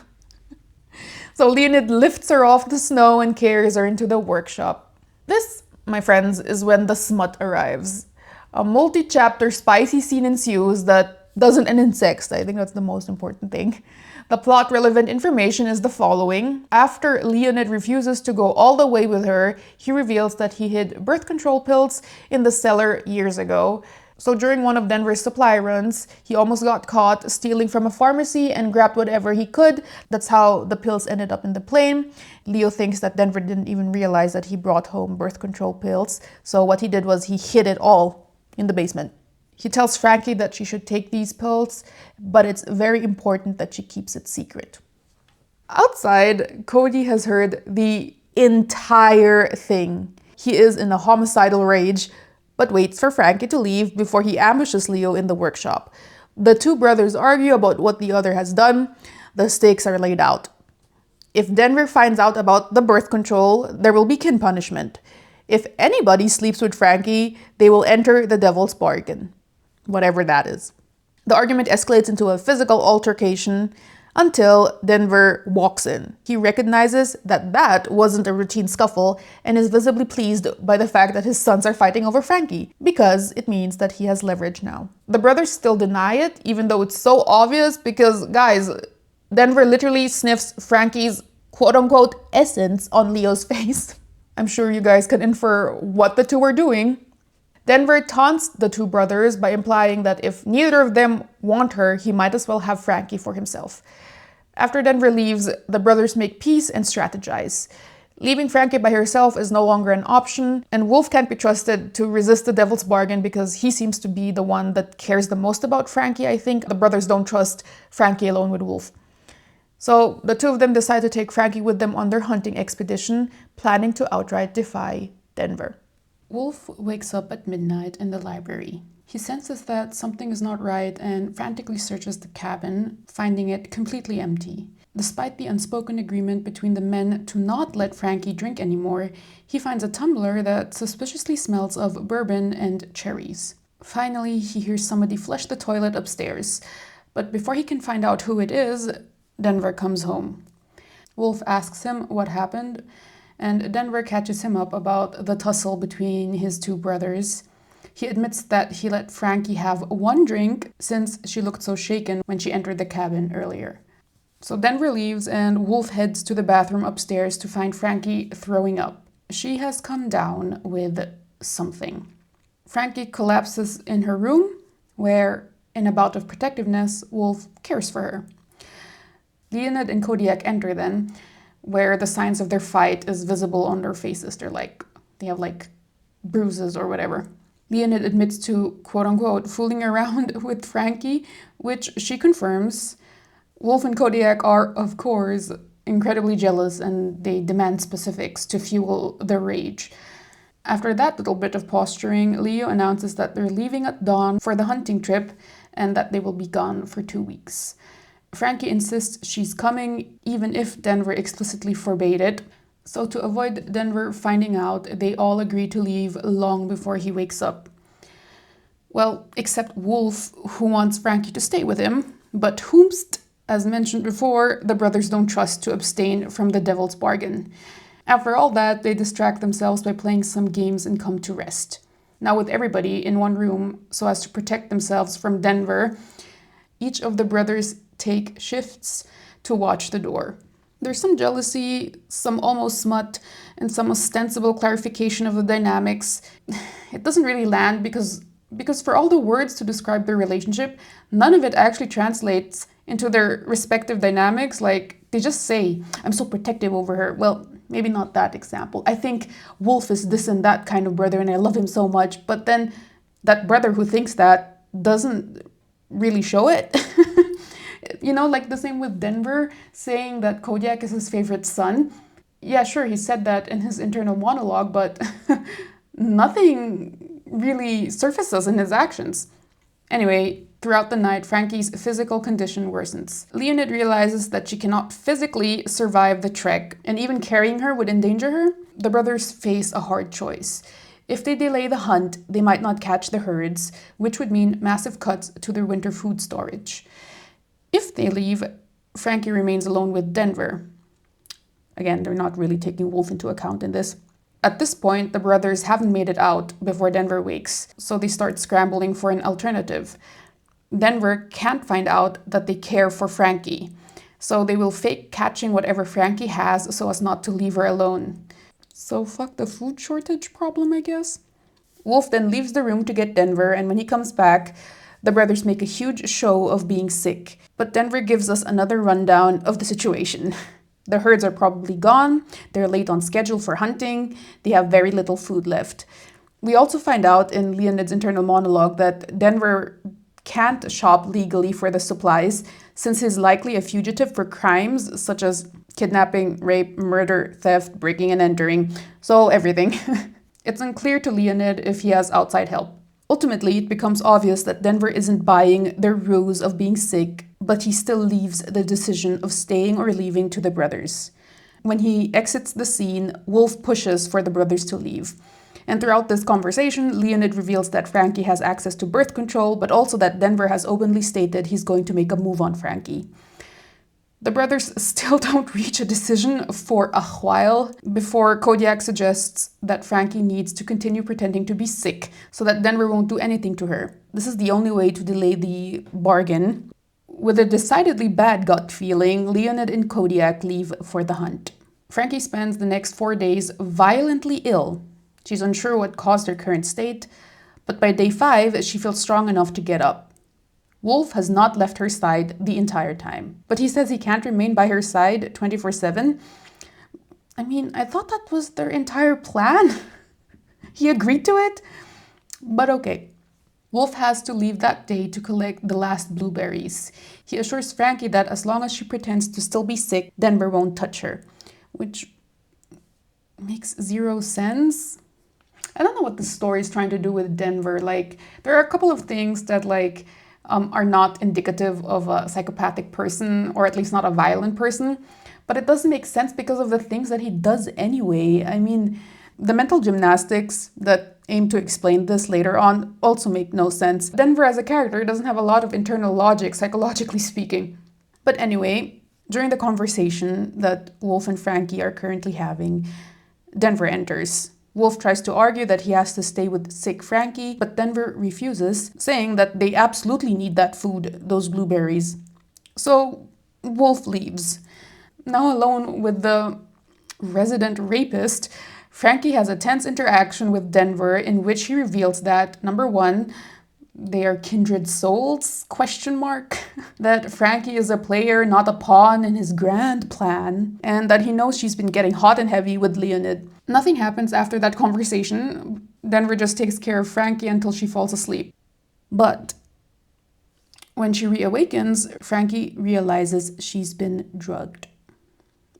So Leonid lifts her off the snow and carries her into the workshop. This, my friends, is when the smut arrives. A multi-chapter spicy scene ensues that doesn't end in sex. I think that's the most important thing. The plot-relevant information is the following. After Leonid refuses to go all the way with her, he reveals that he hid birth control pills in the cellar years ago. So during one of Denver's supply runs, he almost got caught stealing from a pharmacy and grabbed whatever he could. That's how the pills ended up in the plane. Leo thinks that Denver didn't even realize that he brought home birth control pills. So what he did was he hid it all in the basement. He tells Frankie that she should take these pills, but it's very important that she keeps it secret. Outside, Cody has heard the entire thing. He is in a homicidal rage, but waits for Frankie to leave before he ambushes Leo in the workshop. The two brothers argue about what the other has done. The stakes are laid out. If Denver finds out about the birth control, there will be kin punishment. If anybody sleeps with Frankie, they will enter the devil's bargain, whatever that is. The argument escalates into a physical altercation until Denver walks in. He recognizes that that wasn't a routine scuffle and is visibly pleased by the fact that his sons are fighting over Frankie, because it means that he has leverage now. The brothers still deny it, even though it's so obvious, because guys, Denver literally sniffs Frankie's quote-unquote essence on Leo's face. I'm sure you guys can infer what the two are doing. Denver taunts the two brothers by implying that if neither of them want her, he might as well have Frankie for himself. After Denver leaves, the brothers make peace and strategize. Leaving Frankie by herself is no longer an option, and Wolf can't be trusted to resist the devil's bargain because he seems to be the one that cares the most about Frankie, I think. The brothers don't trust Frankie alone with Wolf. So the two of them decide to take Frankie with them on their hunting expedition, planning to outright defy Denver. Wolf wakes up at midnight in the library. He senses that something is not right and frantically searches the cabin, finding it completely empty. Despite the unspoken agreement between the men to not let Frankie drink anymore, he finds a tumbler that suspiciously smells of bourbon and cherries. Finally, he hears somebody flush the toilet upstairs, but before he can find out who it is, Denver comes home. Wolf asks him what happened, and Denver catches him up about the tussle between his two brothers. He admits that he let Frankie have one drink since she looked so shaken when she entered the cabin earlier. So Denver leaves and Wolf heads to the bathroom upstairs to find Frankie throwing up. She has come down with something. Frankie collapses in her room, where In a bout of protectiveness, Wolf cares for her. Leonid and Kodiak enter then, where the signs of their fight is visible on their faces. They have like bruises or whatever. Leonid admits to, quote unquote, fooling around with Frankie, which she confirms. Wolf and Kodiak are, of course, incredibly jealous and they demand specifics to fuel their rage. After that little bit of posturing, Leo announces that they're leaving at dawn for the hunting trip and that they will be gone for 2 weeks. Frankie insists she's coming, even if Denver explicitly forbade it. So to avoid Denver finding out, they all agree to leave long before he wakes up. Well, except Wolf, who wants Frankie to stay with him, but whomst, as mentioned before, the brothers don't trust to abstain from the devil's bargain. After all that, they distract themselves by playing some games and come to rest. Now with everybody in one room, so as to protect themselves from Denver, each of the brothers take shifts to watch the door. There's some jealousy, some almost smut, and some ostensible clarification of the dynamics. It doesn't really land because for all the words to describe their relationship, none of it actually translates into their respective dynamics. Like, they just say, I'm so protective over her. Well, maybe not that example. I think Wolf is this and that kind of brother and I love him so much. But then that brother who thinks that doesn't really show it. Like the same with Denver saying that Kodiak is his favorite son. Yeah, sure, he said that in his internal monologue, but nothing really surfaces in his actions. Anyway, throughout the night, Frankie's physical condition worsens. Leonid realizes that she cannot physically survive the trek, and even carrying her would endanger her. The brothers face a hard choice. If they delay the hunt, they might not catch the herds, which would mean massive cuts to their winter food storage. If they leave, Frankie remains alone with Denver. Again, they're not really taking Wolf into account in this. At this point, the brothers haven't made it out before Denver wakes, so they start scrambling for an alternative. Denver can't find out that they care for Frankie, so they will fake catching whatever Frankie has so as not to leave her alone. So fuck the food shortage problem, I guess? Wolf then leaves the room to get Denver, and when he comes back, the brothers make a huge show of being sick. But Denver gives us another rundown of the situation. The herds are probably gone, they're late on schedule for hunting, they have very little food left. We also find out in Leonid's internal monologue that Denver can't shop legally for the supplies since he's likely a fugitive for crimes such as kidnapping, rape, murder, theft, breaking and entering, so everything. It's unclear to Leonid if he has outside help. Ultimately, it becomes obvious that Denver isn't buying their ruse of being sick, but he still leaves the decision of staying or leaving to the brothers. When he exits the scene, Wolf pushes for the brothers to leave. And throughout this conversation, Leonid reveals that Frankie has access to birth control, but also that Denver has openly stated he's going to make a move on Frankie. The brothers still don't reach a decision for a while before Kodiak suggests that Frankie needs to continue pretending to be sick so that Denver won't do anything to her. This is the only way to delay the bargain. With a decidedly bad gut feeling, Leonid and Kodiak leave for the hunt. Frankie spends the next 4 days violently ill. She's unsure what caused her current state, but by day 5, she feels strong enough to get up. Wolf has not left her side the entire time, but he says he can't remain by her side 24/7. I mean, I thought that was their entire plan. He agreed to it, but okay. Wolf has to leave that day to collect the last blueberries. He assures Frankie that as long as she pretends to still be sick, Denver won't touch her, which makes 0 sense. I don't know what the story is trying to do with Denver. Like, there are a couple of things that are not indicative of a psychopathic person, or at least not a violent person. But it doesn't make sense because of the things that he does anyway. I mean, the mental gymnastics that aim to explain this later on also make no sense. Denver as a character doesn't have a lot of internal logic, psychologically speaking. But anyway, during the conversation that Wolf and Frankie are currently having, Denver enters. Wolf tries to argue that he has to stay with sick Frankie, but Denver refuses, saying that they absolutely need that food, those blueberries. So Wolf leaves. Now alone with the resident rapist, Frankie has a tense interaction with Denver in which he reveals that, number one, they are kindred souls, question mark, that Frankie is a player, not a pawn in his grand plan, and that he knows she's been getting hot and heavy with Leonid. Nothing happens after that conversation. Denver just takes care of Frankie until she falls asleep. But when she reawakens, Frankie realizes she's been drugged.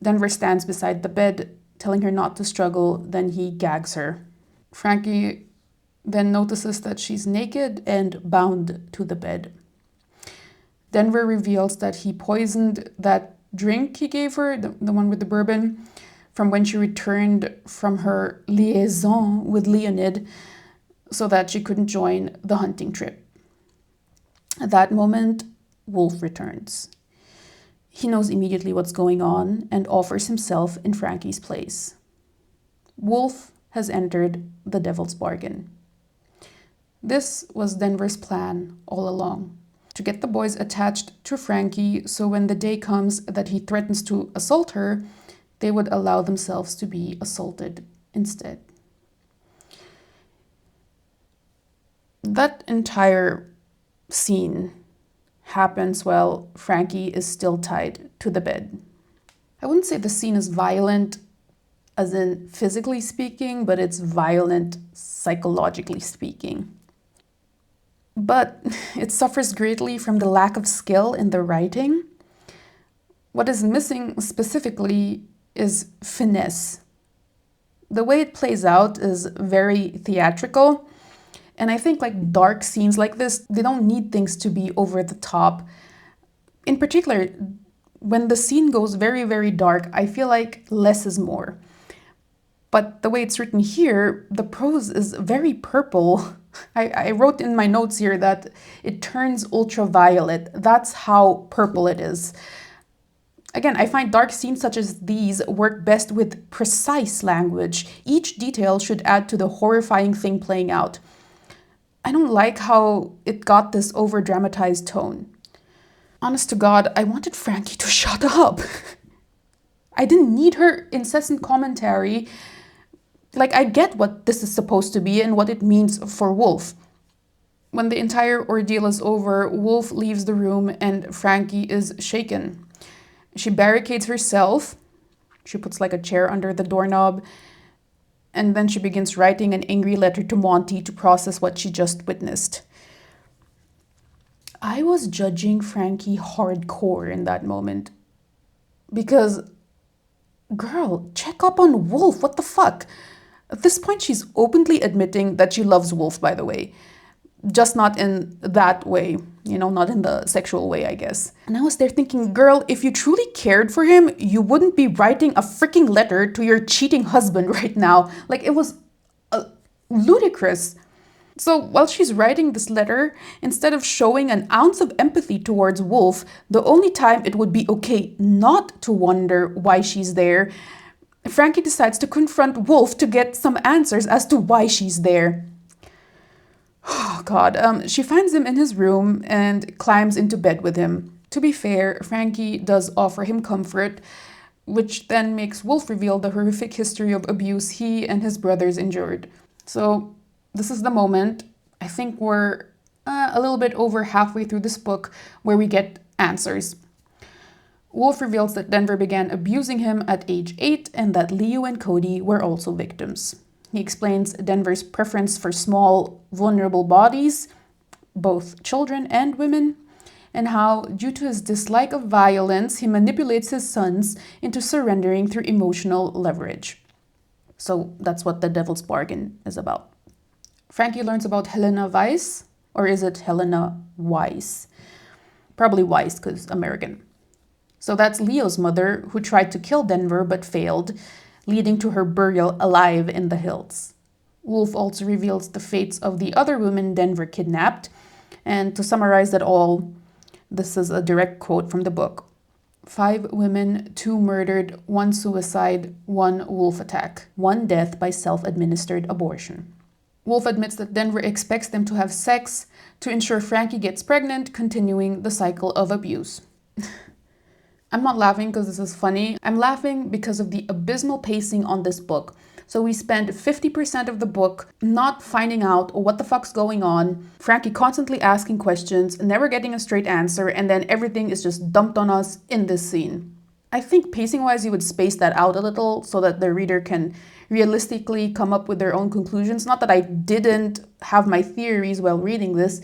Denver stands beside the bed, telling her not to struggle, then he gags her. Frankie then notices that she's naked and bound to the bed. Denver reveals that he poisoned that drink he gave her, the one with the bourbon, from when she returned from her liaison with Leonid, so that she couldn't join the hunting trip. At that moment, Wolf returns. He knows immediately what's going on and offers himself in Frankie's place. Wolf has entered the devil's bargain. This was Denver's plan all along, to get the boys attached to Frankie so when the day comes that he threatens to assault her, they would allow themselves to be assaulted instead. That entire scene happens while Frankie is still tied to the bed. I wouldn't say the scene is violent, as in physically speaking, but it's violent psychologically speaking. But it suffers greatly from the lack of skill in the writing. What is missing specifically is finesse. The way it plays out is very theatrical, and I think like dark scenes like this, they don't need things to be over the top. In particular, when the scene goes very, very dark, I feel like less is more. But the way it's written here, the prose is very purple. I wrote in my notes here that it turns ultraviolet. That's how purple it is. Again, I find dark scenes such as these work best with precise language. Each detail should add to the horrifying thing playing out. I don't like how it got this over-dramatized tone. Honest to God, I wanted Frankie to shut up. I didn't need her incessant commentary. Like, I get what this is supposed to be and what it means for Wolf. When the entire ordeal is over, Wolf leaves the room and Frankie is shaken. She barricades herself. She puts like a chair under the doorknob. And then she begins writing an angry letter to Monty to process what she just witnessed. I was judging Frankie hardcore in that moment. Because, girl, check up on Wolf, what the fuck? At this point, she's openly admitting that she loves Wolf, by the way. Just not in that way, not in the sexual way, I guess. And I was there thinking, girl, if you truly cared for him, you wouldn't be writing a freaking letter to your cheating husband right now. Like, it was ludicrous. So while she's writing this letter, instead of showing an ounce of empathy towards Wolf, the only time it would be okay not to wonder why she's there, Frankie decides to confront Wolf to get some answers as to why she's there. Oh, God. She finds him in his room and climbs into bed with him. To be fair, Frankie does offer him comfort, which then makes Wolf reveal the horrific history of abuse he and his brothers endured. So this is the moment. I think we're a little bit over halfway through this book where we get answers. Wolf reveals that Denver began abusing him at age 8 and that Leo and Cody were also victims. He explains Denver's preference for small, vulnerable bodies, both children and women, and how, due to his dislike of violence, he manipulates his sons into surrendering through emotional leverage. So that's what the Devil's Bargain is about. Frankie learns about Helena Weiss, or is it Helena Weiss? Probably Weiss, because American. So that's Leo's mother, who tried to kill Denver but failed, leading to her burial alive in the hills. Wolf also reveals the fates of the other women Denver kidnapped. And to summarize that all, this is a direct quote from the book. 5 women, 2 murdered, 1 suicide, 1 wolf attack, 1 death by self-administered abortion. Wolf admits that Denver expects them to have sex to ensure Frankie gets pregnant, continuing the cycle of abuse. I'm not laughing because this is funny. I'm laughing because of the abysmal pacing on this book. So we spend 50% of the book not finding out what the fuck's going on, Frankie constantly asking questions, never getting a straight answer, and then everything is just dumped on us in this scene. I think pacing-wise you would space that out a little so that the reader can realistically come up with their own conclusions. Not that I didn't have my theories while reading this,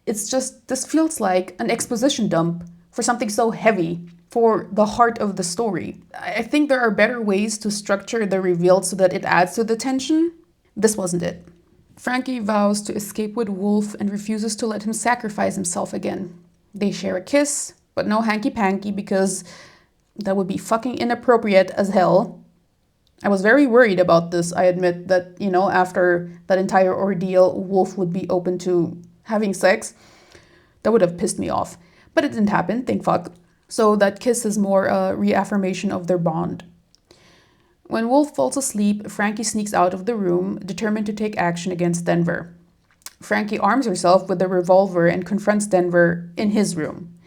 it's just this feels like an exposition dump for something so heavy, for the heart of the story. I think there are better ways to structure the reveal so that it adds to the tension. This wasn't it. Frankie vows to escape with Wolf and refuses to let him sacrifice himself again. They share a kiss, but no hanky-panky because that would be fucking inappropriate as hell. I was very worried about this, I admit, that, after that entire ordeal, Wolf would be open to having sex. That would have pissed me off. But it didn't happen, thank fuck. So that kiss is more a reaffirmation of their bond. When Wolf falls asleep, Frankie sneaks out of the room, determined to take action against Denver. Frankie arms herself with a revolver and confronts Denver in his room.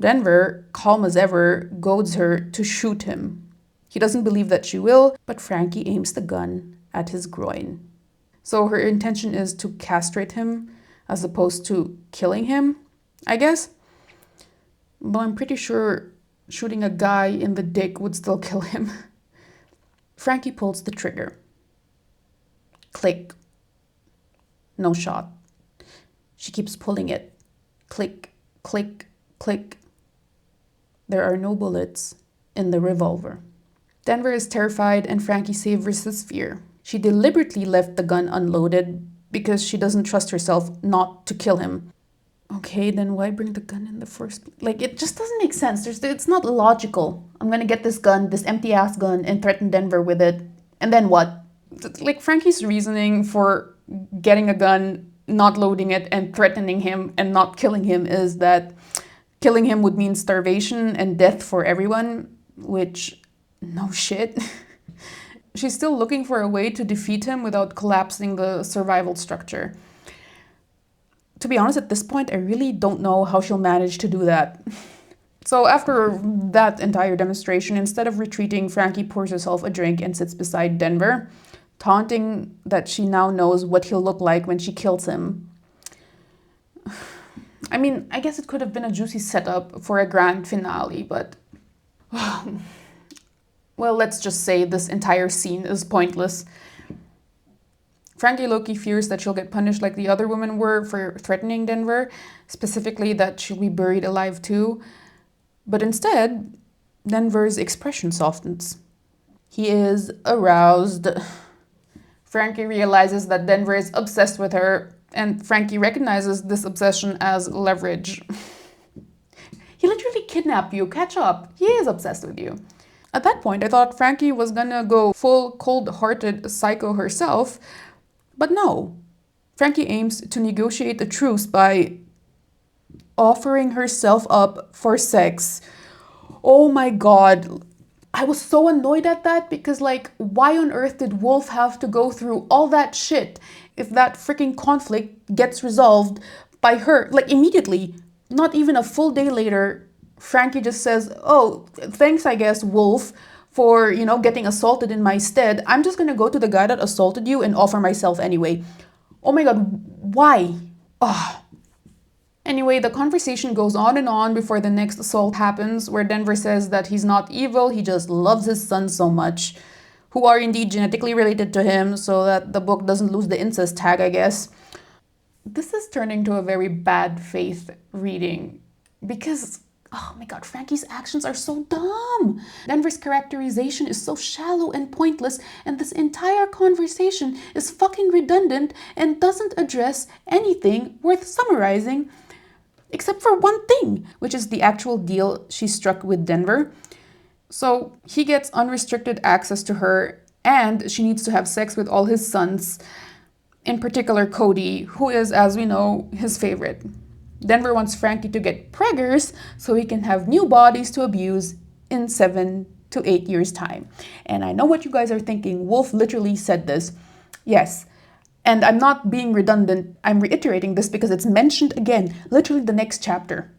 Denver, calm as ever, goads her to shoot him. He doesn't believe that she will, but Frankie aims the gun at his groin. So her intention is to castrate him as opposed to killing him, I guess. But I'm pretty sure shooting a guy in the dick would still kill him. Frankie pulls the trigger. Click. No shot. She keeps pulling it. Click, click, click. There are no bullets in the revolver. Denver is terrified and Frankie savors his fear. She deliberately left the gun unloaded because she doesn't trust herself not to kill him. Okay, then why bring the gun in the first place? Like, it just doesn't make sense. It's not logical. I'm gonna get this gun, this empty-ass gun, and threaten Denver with it. And then what? Like, Frankie's reasoning for getting a gun, not loading it, and threatening him and not killing him is that killing him would mean starvation and death for everyone, which, no shit. She's still looking for a way to defeat him without collapsing the survival structure. To be honest, at this point, I really don't know how she'll manage to do that. So after that entire demonstration, instead of retreating, Frankie pours herself a drink and sits beside Denver, taunting that she now knows what he'll look like when she kills him. I mean, I guess it could have been a juicy setup for a grand finale, but... well, let's just say this entire scene is pointless. Frankie low-key fears that she'll get punished like the other women were for threatening Denver, specifically that she'll be buried alive too. But instead, Denver's expression softens. He is aroused. Frankie realizes that Denver is obsessed with her, and Frankie recognizes this obsession as leverage. He literally kidnapped you, catch up. He is obsessed with you. At that point, I thought Frankie was gonna go full cold-hearted psycho herself, but no. Frankie aims to negotiate a truce by offering herself up for sex. Oh my god. I was so annoyed at that because, like, why on earth did Wolf have to go through all that shit if that freaking conflict gets resolved by her, like, immediately? Not even a full day later, Frankie just says, oh, thanks, I guess, Wolf, for, getting assaulted in my stead. I'm just gonna go to the guy that assaulted you and offer myself anyway. Oh my god, why? Ugh. Anyway, the conversation goes on and on before the next assault happens, where Denver says that he's not evil, he just loves his sons so much, who are indeed genetically related to him, so that the book doesn't lose the incest tag, I guess. This is turning to a very bad faith reading, because... oh my god, Frankie's actions are so dumb. Denver's characterization is so shallow and pointless, and this entire conversation is fucking redundant and doesn't address anything worth summarizing, except for one thing, which is the actual deal she struck with Denver. So he gets unrestricted access to her, and she needs to have sex with all his sons, in particular Cody, who is, as we know, his favorite. Denver wants Frankie to get preggers so he can have new bodies to abuse in 7 to 8 years' time. And I know what you guys are thinking. Wolf literally said this. Yes. And I'm not being redundant. I'm reiterating this because it's mentioned again, literally the next chapter.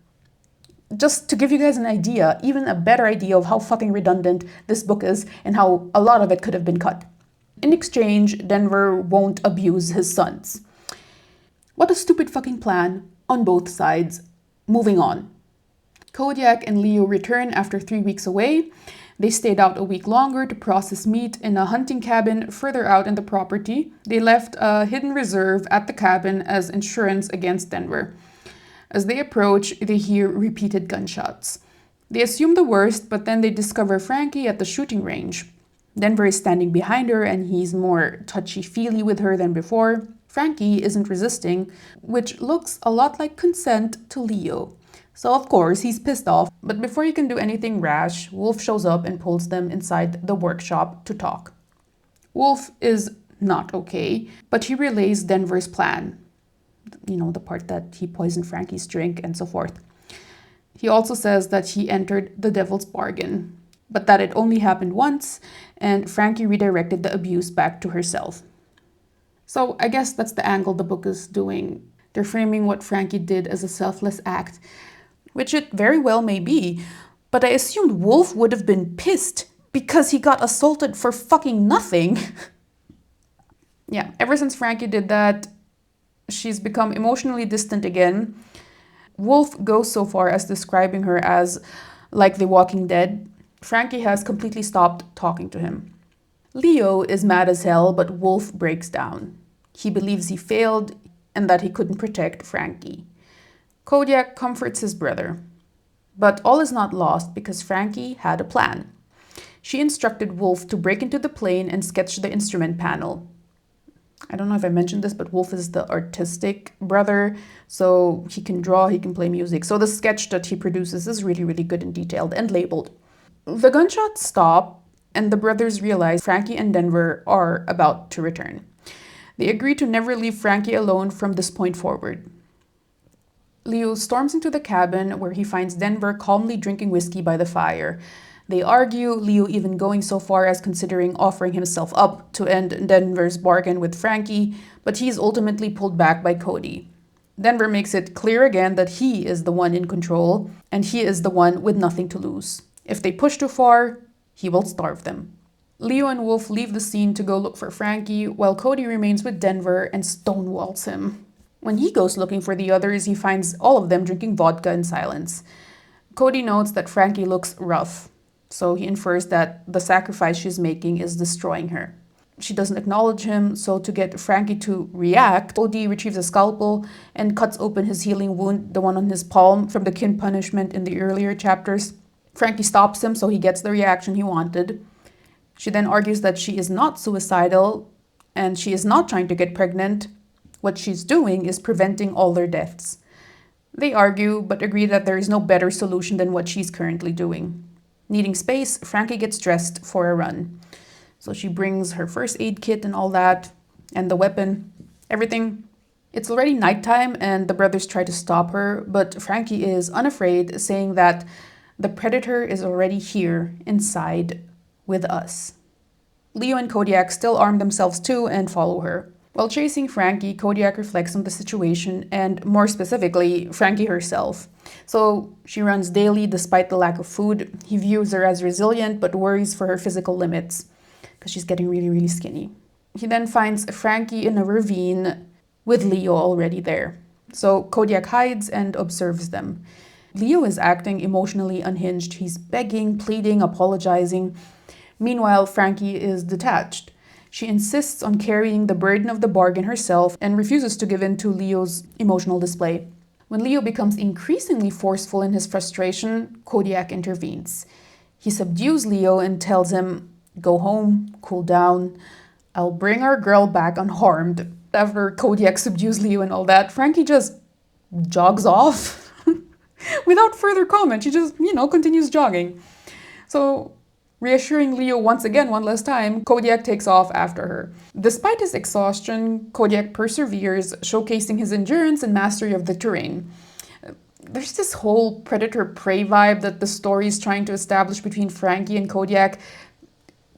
Just to give you guys an idea, even a better idea of how fucking redundant this book is and how a lot of it could have been cut. In exchange, Denver won't abuse his sons. What a stupid fucking plan on both sides. Moving on. Kodiak and Leo return after 3 weeks away. They stayed out a week longer to process meat in a hunting cabin further out in the property. They left a hidden reserve at the cabin as insurance against Denver. As they approach, they hear repeated gunshots. They assume the worst, but then they discover Frankie at the shooting range. Denver is standing behind her and he's more touchy-feely with her than before. Frankie isn't resisting, which looks a lot like consent to Leo. So of course, he's pissed off, but before he can do anything rash, Wolf shows up and pulls them inside the workshop to talk. Wolf is not okay, but he relays Denver's plan. You know, the part that he poisoned Frankie's drink and so forth. He also says that he entered the devil's bargain, but that it only happened once, and Frankie redirected the abuse back to herself. So I guess that's the angle the book is doing. They're framing what Frankie did as a selfless act, which it very well may be, but I assumed Wolf would have been pissed because he got assaulted for fucking nothing. Yeah, ever since Frankie did that, she's become emotionally distant again. Wolf goes so far as describing her as like the Walking Dead. Frankie has completely stopped talking to him. Leo is mad as hell, but Wolf breaks down. He believes he failed and that he couldn't protect Frankie. Kodiak comforts his brother. But all is not lost because Frankie had a plan. She instructed Wolf to break into the plane and sketch the instrument panel. I don't know if I mentioned this, but Wolf is the artistic brother, so he can draw, he can play music. So the sketch that he produces is really, really good and detailed and labeled. The gunshots stop, and the brothers realize Frankie and Denver are about to return. They agree to never leave Frankie alone from this point forward. Leo storms into the cabin where he finds Denver calmly drinking whiskey by the fire. They argue, Leo even going so far as considering offering himself up to end Denver's bargain with Frankie, but he is ultimately pulled back by Cody. Denver makes it clear again that he is the one in control, and he is the one with nothing to lose. If they push too far, he will starve them. Leo and Wolf leave the scene to go look for Frankie, while Cody remains with Denver and stonewalls him. When he goes looking for the others, he finds all of them drinking vodka in silence. Cody notes that Frankie looks rough, so he infers that the sacrifice she's making is destroying her. She doesn't acknowledge him, so to get Frankie to react, Cody retrieves a scalpel and cuts open his healing wound, the one on his palm from the kin punishment in the earlier chapters. Frankie stops him, so he gets the reaction he wanted. She then argues that she is not suicidal and she is not trying to get pregnant. What she's doing is preventing all their deaths. They argue, but agree that there is no better solution than what she's currently doing. Needing space, Frankie gets dressed for a run. So she brings her first aid kit and all that, and the weapon, everything. It's already nighttime and the brothers try to stop her, but Frankie is unafraid, saying that the predator is already here, inside, with us. Leo and Kodiak still arm themselves too and follow her. While chasing Frankie, Kodiak reflects on the situation and, more specifically, Frankie herself. So she runs daily despite the lack of food. He views her as resilient but worries for her physical limits because she's getting really, really skinny. He then finds Frankie in a ravine with Leo already there. So Kodiak hides and observes them. Leo is acting emotionally unhinged. He's begging, pleading, apologizing. Meanwhile, Frankie is detached. She insists on carrying the burden of the bargain herself and refuses to give in to Leo's emotional display. When Leo becomes increasingly forceful in his frustration, Kodiak intervenes. He subdues Leo and tells him, "Go home, cool down. I'll bring our girl back unharmed." After Kodiak subdues Leo and all that, Frankie just jogs off without further comment. She just, continues jogging. So, reassuring Leo once again, one last time, Kodiak takes off after her. Despite his exhaustion, Kodiak perseveres, showcasing his endurance and mastery of the terrain. There's this whole predator-prey vibe that the story is trying to establish between Frankie and Kodiak,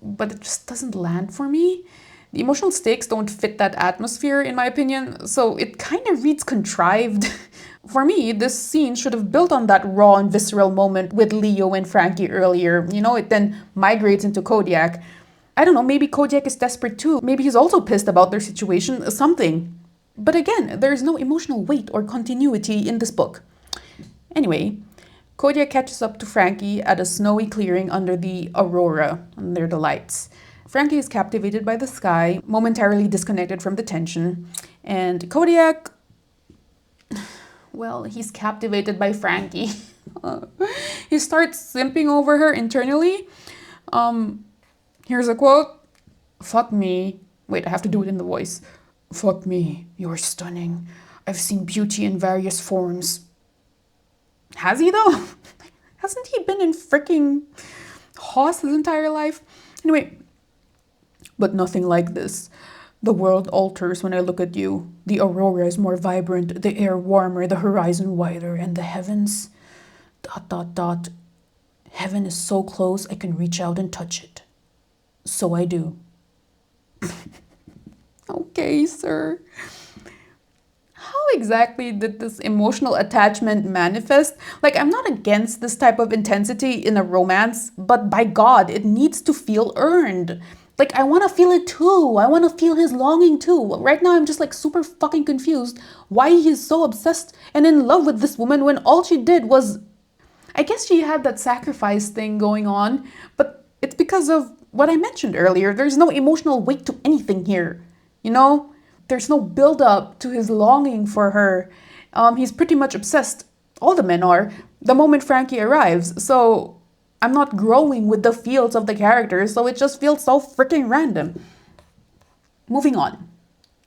but it just doesn't land for me. The emotional stakes don't fit that atmosphere, in my opinion, so it kind of reads contrived. For me, this scene should have built on that raw and visceral moment with Leo and Frankie earlier. It then migrates into Kodiak. I don't know, maybe Kodiak is desperate too. Maybe he's also pissed about their situation, something. But again, there's no emotional weight or continuity in this book. Anyway, Kodiak catches up to Frankie at a snowy clearing under the aurora, under the lights. Frankie is captivated by the sky, momentarily disconnected from the tension, and Kodiak, well, he's captivated by Frankie. He starts simping over her internally. Here's a quote. Fuck me. Wait, I have to do it in the voice. Fuck me. You're stunning. I've seen beauty in various forms. Has he though? Hasn't he been in freaking Hoss his entire life? Anyway, but nothing like this. The world alters when I look at you. The aurora is more vibrant, the air warmer, the horizon wider, and the heavens... ... Heaven is so close I can reach out and touch it. So I do. Okay, sir. How exactly did this emotional attachment manifest? Like, I'm not against this type of intensity in a romance, but by God, it needs to feel earned. Like, I want to feel it too. I want to feel his longing too. Right now, I'm just like super fucking confused why he is so obsessed and in love with this woman when all she did was... I guess she had that sacrifice thing going on, but it's because of what I mentioned earlier. There's no emotional weight to anything here, you know? There's no build-up to his longing for her. He's pretty much obsessed. All the men are. The moment Frankie arrives. So I'm not growing with the feels of the characters, so it just feels so freaking random. Moving on.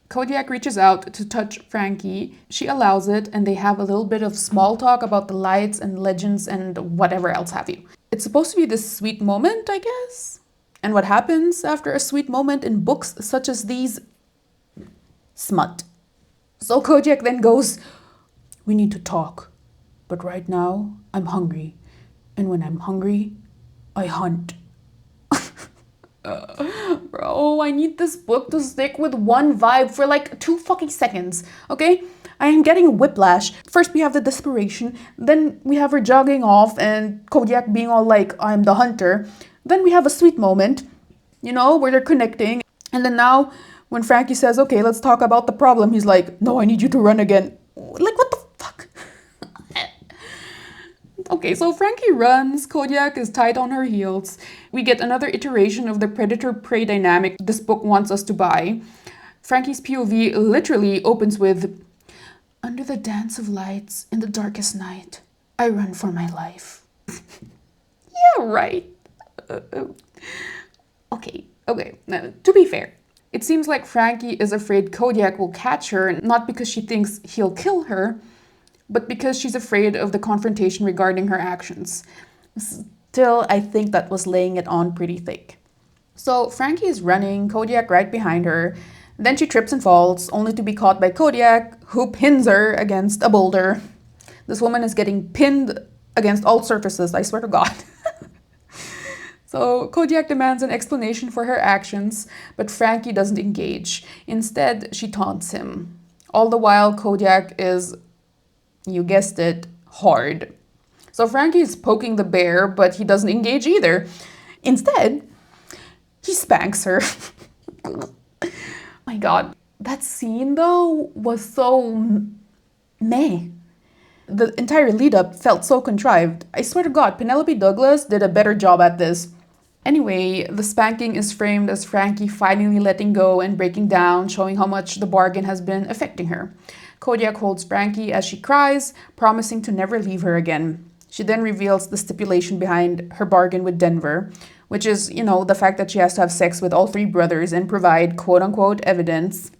Kodiak reaches out to touch Frankie. She allows it, and they have a little bit of small talk about the lights and legends and whatever else have you. It's supposed to be this sweet moment, I guess? And what happens after a sweet moment in books such as these? Smut. So Kodiak then goes, we need to talk, but right now I'm hungry, and when I'm hungry, I hunt. Bro, I need this book to stick with one vibe for like 2 fucking seconds, okay? I am getting whiplash. First we have the desperation, then we have her jogging off and Kodiak being all like, I'm the hunter. Then we have a sweet moment, you know, where they're connecting. And then now when Frankie says, okay, let's talk about the problem, he's like, no, I need you to run again. Like, what the fuck? Okay, so Frankie runs, Kodiak is tight on her heels. We get another iteration of the predator-prey dynamic this book wants us to buy. Frankie's POV literally opens with, under the dance of lights in the darkest night, I run for my life. Yeah, right. Okay. Now, to be fair, it seems like Frankie is afraid Kodiak will catch her, not because she thinks he'll kill her, but because she's afraid of the confrontation regarding her actions. Still, I think that was laying it on pretty thick. So Frankie is running, Kodiak right behind her. Then she trips and falls, only to be caught by Kodiak, who pins her against a boulder. This woman is getting pinned against all surfaces, I swear to God. So Kodiak demands an explanation for her actions, but Frankie doesn't engage. Instead, she taunts him. All the while, Kodiak is, you guessed it, hard. So Frankie is poking the bear, but he doesn't engage either. Instead, he spanks her. My God, that scene though was so meh. The entire lead up felt so contrived. I swear to God, Penelope Douglas did a better job at this. Anyway, the spanking is framed as Frankie finally letting go and breaking down, showing how much the bargain has been affecting her. Kodiak holds Frankie as she cries, promising to never leave her again. She then reveals the stipulation behind her bargain with Denver, which is, you know, the fact that she has to have sex with all 3 brothers and provide quote-unquote evidence.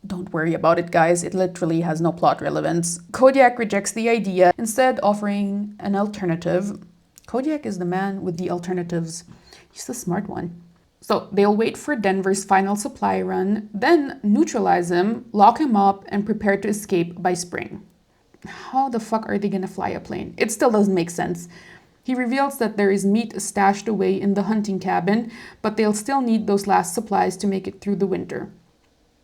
Don't worry about it, guys. It literally has no plot relevance. Kodiak rejects the idea, instead offering an alternative. Kodiak is the man with the alternatives. He's the smart one. So they'll wait for Denver's final supply run, then neutralize him, lock him up, and prepare to escape by spring. How the fuck are they gonna fly a plane? It still doesn't make sense. He reveals that there is meat stashed away in the hunting cabin, but they'll still need those last supplies to make it through the winter.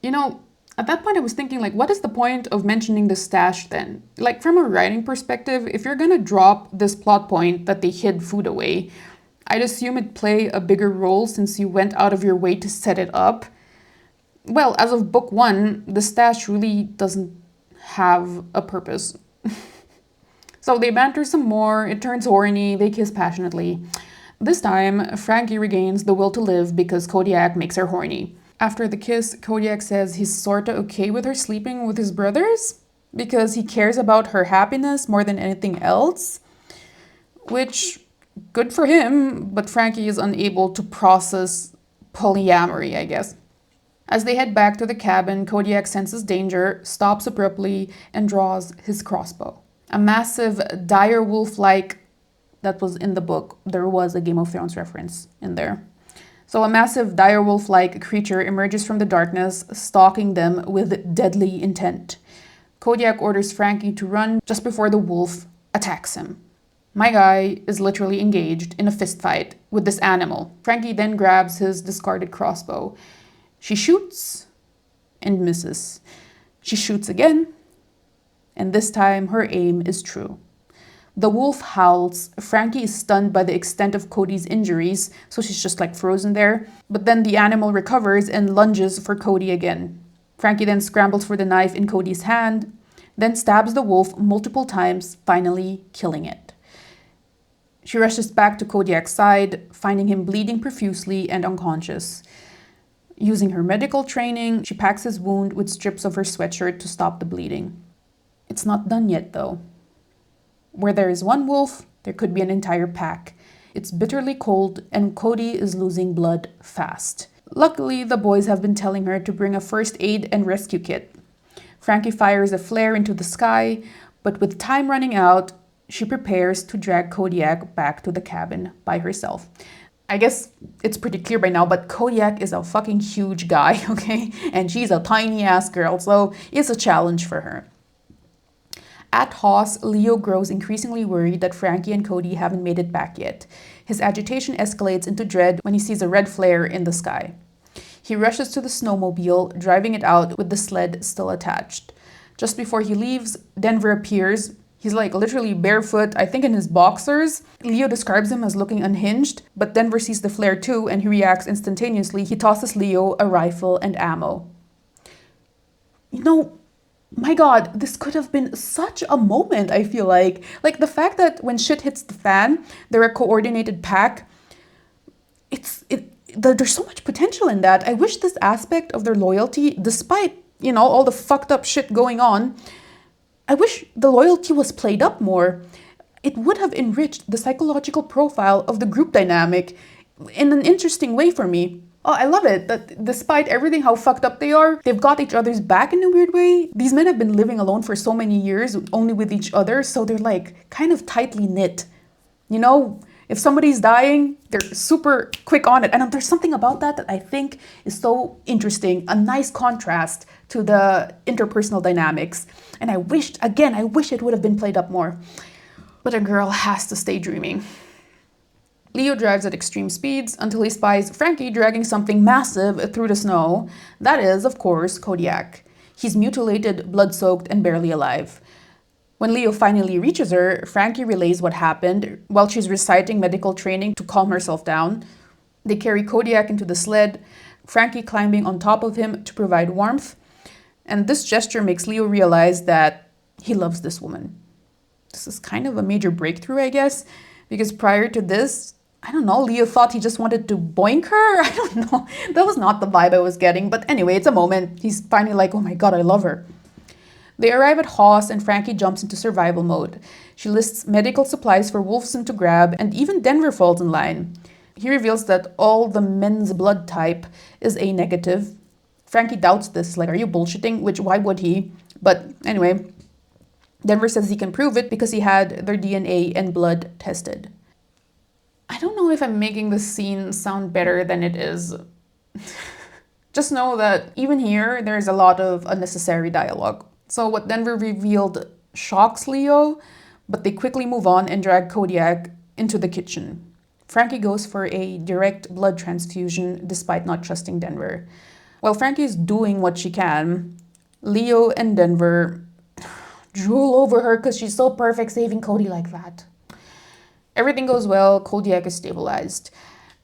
You know, at that point I was thinking, like, what is the point of mentioning the stash then? Like, from a writing perspective, if you're gonna drop this plot point that they hid food away, I'd assume it'd play a bigger role since you went out of your way to set it up. Well, as of book 1, the stash really doesn't have a purpose. So they banter some more, it turns horny, they kiss passionately. This time, Frankie regains the will to live because Kodiak makes her horny. After the kiss, Kodiak says he's sorta okay with her sleeping with his brothers because he cares about her happiness more than anything else. Which, good for him, but Frankie is unable to process polyamory, I guess. As they head back to the cabin, Kodiak senses danger, stops abruptly, and draws his crossbow. A massive dire wolf-like, that was in the book, there was a Game of Thrones reference in there. So a massive dire wolf-like creature emerges from the darkness, stalking them with deadly intent. Kodiak orders Frankie to run just before the wolf attacks him. My guy is literally engaged in a fistfight with this animal. Frankie then grabs his discarded crossbow. She shoots and misses. She shoots again, and this time her aim is true. The wolf howls. Frankie is stunned by the extent of Cody's injuries, so she's just like frozen there. But then the animal recovers and lunges for Cody again. Frankie then scrambles for the knife in Cody's hand, then stabs the wolf multiple times, finally killing it. She rushes back to Kodiak's side, finding him bleeding profusely and unconscious. Using her medical training, she packs his wound with strips of her sweatshirt to stop the bleeding. It's not done yet, though. Where there is one wolf, there could be an entire pack. It's bitterly cold, and Cody is losing blood fast. Luckily, the boys have been telling her to bring a first aid and rescue kit. Frankie fires a flare into the sky, but with time running out, she prepares to drag Kodiak back to the cabin by herself. I guess it's pretty clear by now, but Kodiak is a fucking huge guy, okay? And she's a tiny ass girl, so it's a challenge for her. At Haas, Leo grows increasingly worried that Frankie and Cody haven't made it back yet. His agitation escalates into dread when he sees a red flare in the sky. He rushes to the snowmobile, driving it out with the sled still attached. Just before he leaves, Denver appears. He's like literally barefoot, I think in his boxers. Leo describes him as looking unhinged, but Denver sees the flare too and he reacts instantaneously. He tosses Leo a rifle and ammo. You know, my God, this could have been such a moment, I feel like. Like the fact that when shit hits the fan, they're a coordinated pack. There's so much potential in that. I wish this aspect of their loyalty, despite, all the fucked up shit going on, I wish the loyalty was played up more. It would have enriched the psychological profile of the group dynamic in an interesting way for me. Oh, I love it that despite everything, how fucked up they are, they've got each other's back in a weird way. These men have been living alone for so many years, only with each other, so they're like kind of tightly knit. If somebody's dying, they're super quick on it. And there's something about that I think is so interesting, a nice contrast to the interpersonal dynamics. And I wish it would have been played up more. But a girl has to stay dreaming. Leo drives at extreme speeds until he spies Frankie dragging something massive through the snow. That is, of course, Kodiak. He's mutilated, blood-soaked, and barely alive. When Leo finally reaches her, Frankie relays what happened while she's reciting medical training to calm herself down. They carry Kodiak into the sled, Frankie climbing on top of him to provide warmth. And this gesture makes Leo realize that he loves this woman. This is kind of a major breakthrough, I guess, because prior to this, I don't know, Leo thought he just wanted to boink her. I don't know. That was not the vibe I was getting. But anyway, it's a moment. He's finally like, oh my God, I love her. They arrive at Haas and Frankie jumps into survival mode. She lists medical supplies for Wolfson to grab, and even Denver falls in line. He reveals that all the men's blood type is A negative. Frankie doubts this, like, are you bullshitting? Which, why would he? But anyway, Denver says he can prove it because he had their DNA and blood tested. I don't know if I'm making this scene sound better than it is. Just know that even here, there's a lot of unnecessary dialogue. So what Denver revealed shocks Leo, but they quickly move on and drag Kodiak into the kitchen. Frankie goes for a direct blood transfusion despite not trusting Denver. While Frankie is doing what she can, Leo and Denver drool over her because she's so perfect saving Cody like that. Everything goes well, Kodiak is stabilized.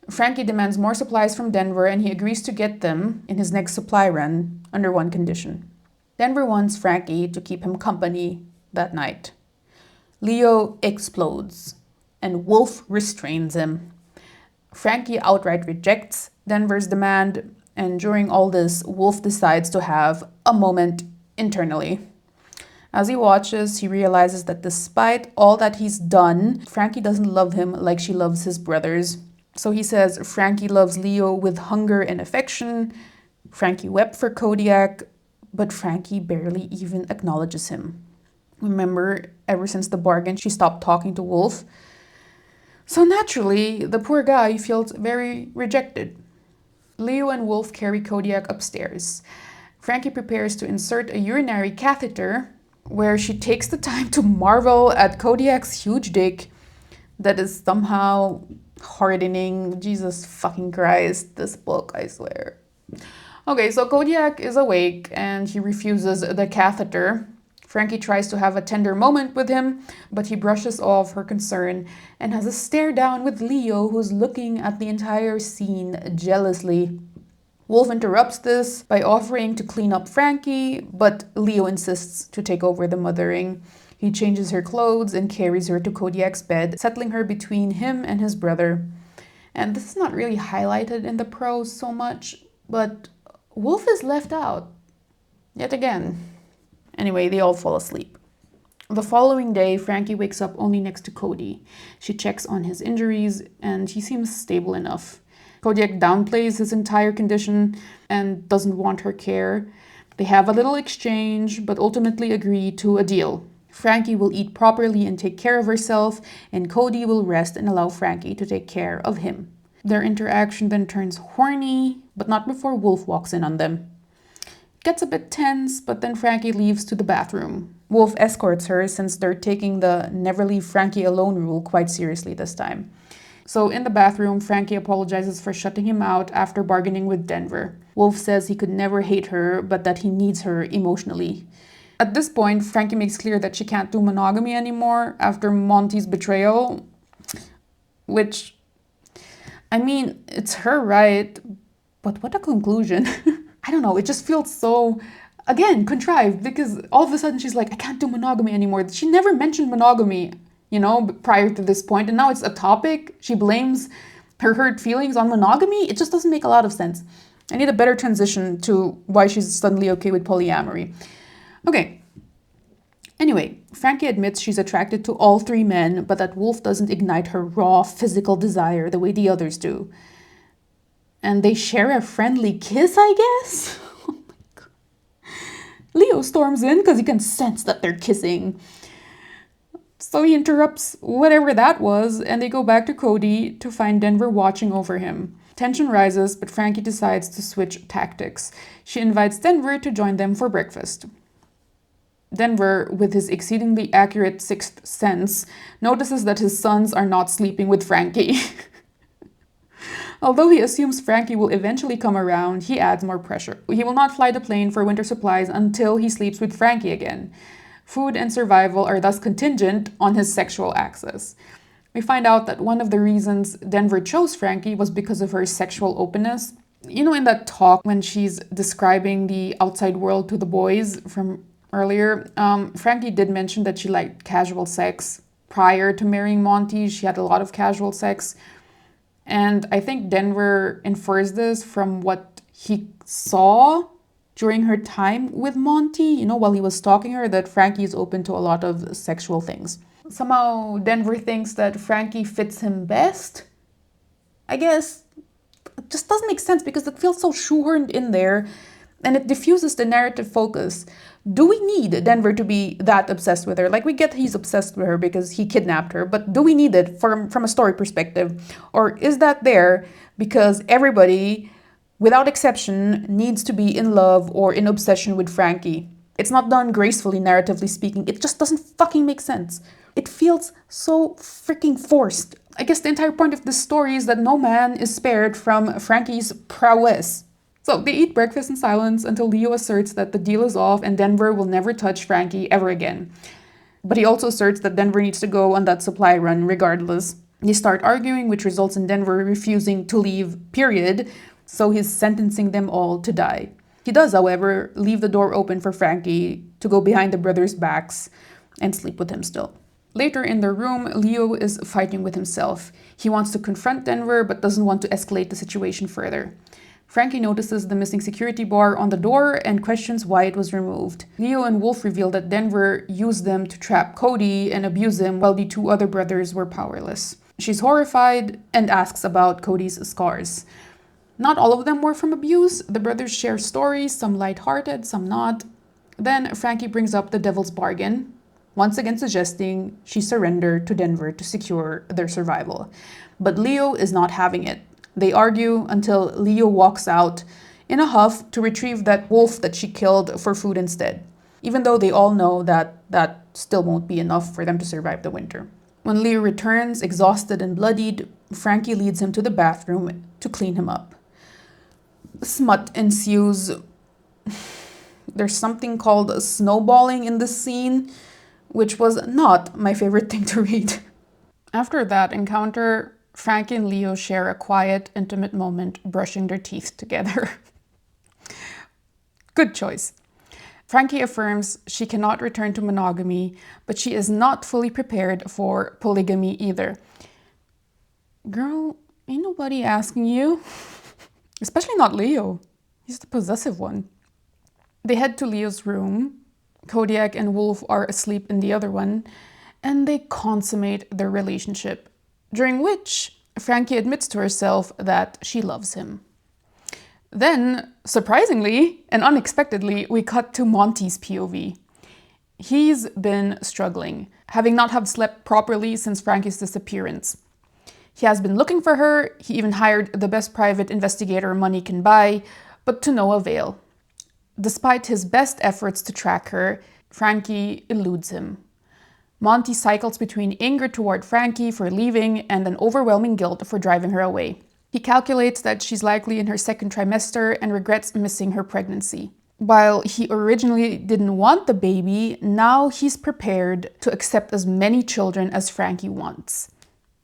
Frankie demands more supplies from Denver and he agrees to get them in his next supply run under one condition. Denver wants Frankie to keep him company that night. Leo explodes and Wolf restrains him. Frankie outright rejects Denver's demand, and during all this, Wolf decides to have a moment internally. As he watches, he realizes that despite all that he's done, Frankie doesn't love him like she loves his brothers. So he says Frankie loves Leo with hunger and affection. Frankie wept for Kodiak, but Frankie barely even acknowledges him. Remember, ever since the bargain, she stopped talking to Wolf. So naturally, the poor guy feels very rejected. Leo and Wolf carry Kodiak upstairs. Frankie prepares to insert a urinary catheter, where she takes the time to marvel at Kodiak's huge dick that is somehow hardening. Jesus fucking Christ, this book, I swear. Okay, so Kodiak is awake and he refuses the catheter. Frankie tries to have a tender moment with him, but he brushes off her concern and has a stare down with Leo, who's looking at the entire scene jealously. Wolf interrupts this by offering to clean up Frankie, but Leo insists to take over the mothering. He changes her clothes and carries her to Kodiak's bed, settling her between him and his brother. And this is not really highlighted in the prose so much, but Wolf is left out. Yet again. Anyway, they all fall asleep. The following day, Frankie wakes up only next to Cody. She checks on his injuries, and he seems stable enough. Kodiak downplays his entire condition and doesn't want her care. They have a little exchange, but ultimately agree to a deal. Frankie will eat properly and take care of herself, and Cody will rest and allow Frankie to take care of him. Their interaction then turns horny, but not before Wolf walks in on them. It gets a bit tense, but then Frankie leaves to the bathroom. Wolf escorts her since they're taking the never leave Frankie alone rule quite seriously this time. So in the bathroom, Frankie apologizes for shutting him out after bargaining with Denver. Wolf says he could never hate her, but that he needs her emotionally. At this point, Frankie makes clear that she can't do monogamy anymore after Monty's betrayal, which, I mean, it's her right, but what a conclusion. I don't know, it just feels so, again, contrived, because all of a sudden she's like, I can't do monogamy anymore. She never mentioned monogamy, prior to this point, and now it's a topic. She blames her hurt feelings on monogamy. It just doesn't make a lot of sense. I need a better transition to why she's suddenly okay with polyamory. Okay. Anyway, Frankie admits she's attracted to all three men, but that Wolf doesn't ignite her raw physical desire the way the others do. And they share a friendly kiss, I guess? Oh my God. Leo storms in because he can sense that they're kissing. So he interrupts whatever that was, and they go back to Cody to find Denver watching over him. Tension rises, but Frankie decides to switch tactics. She invites Denver to join them for breakfast. Denver, with his exceedingly accurate sixth sense, notices that his sons are not sleeping with Frankie. Although he assumes Frankie will eventually come around, he adds more pressure. He will not fly the plane for winter supplies until he sleeps with Frankie again. Food and survival are thus contingent on his sexual access. We find out that one of the reasons Denver chose Frankie was because of her sexual openness. In that talk when she's describing the outside world to the boys from earlier, Frankie did mention that she liked casual sex. Prior to marrying Monty, she had a lot of casual sex. And I think Denver infers this from what he saw during her time with Monty, while he was stalking her, that Frankie is open to a lot of sexual things. Somehow Denver thinks that Frankie fits him best. I guess it just doesn't make sense because it feels so shoehorned in there and it diffuses the narrative focus. Do we need Denver to be that obsessed with her? Like, we get he's obsessed with her because he kidnapped her, but do we need it from a story perspective? Or is that there because everybody, without exception, needs to be in love or in obsession with Frankie? It's not done gracefully, narratively speaking. It just doesn't fucking make sense. It feels so freaking forced. I guess the entire point of this story is that no man is spared from Frankie's prowess. So they eat breakfast in silence until Leo asserts that the deal is off and Denver will never touch Frankie ever again. But he also asserts that Denver needs to go on that supply run regardless. They start arguing, which results in Denver refusing to leave, period. So he's sentencing them all to die. He does, however, leave the door open for Frankie to go behind the brothers' backs and sleep with him still. Later in their room, Leo is fighting with himself. He wants to confront Denver, but doesn't want to escalate the situation further. Frankie notices the missing security bar on the door and questions why it was removed. Leo and Wolf reveal that Denver used them to trap Cody and abuse him while the two other brothers were powerless. She's horrified and asks about Cody's scars. Not all of them were from abuse. The brothers share stories, some lighthearted, some not. Then Frankie brings up the devil's bargain, once again suggesting she surrender to Denver to secure their survival. But Leo is not having it. They argue until Leo walks out in a huff to retrieve that wolf that she killed for food instead, even though they all know that that still won't be enough for them to survive the winter. When Leo returns, exhausted and bloodied, Frankie leads him to the bathroom to clean him up. Smut ensues. There's something called snowballing in this scene, which was not my favorite thing to read. After that encounter, Frankie and Leo share a quiet, intimate moment brushing their teeth together. Good choice. Frankie affirms she cannot return to monogamy, but she is not fully prepared for polygamy either. Girl, ain't nobody asking you. Especially not Leo. He's the possessive one. They head to Leo's room. Kodiak and Wolf are asleep in the other one, and they consummate their relationship, during which Frankie admits to herself that she loves him. Then, surprisingly and unexpectedly, we cut to Monty's POV. He's been struggling, having not have slept properly since Frankie's disappearance. He has been looking for her, he even hired the best private investigator money can buy, but to no avail. Despite his best efforts to track her, Frankie eludes him. Monty cycles between anger toward Frankie for leaving and an overwhelming guilt for driving her away. He calculates that she's likely in her second trimester and regrets missing her pregnancy. While he originally didn't want the baby, now he's prepared to accept as many children as Frankie wants.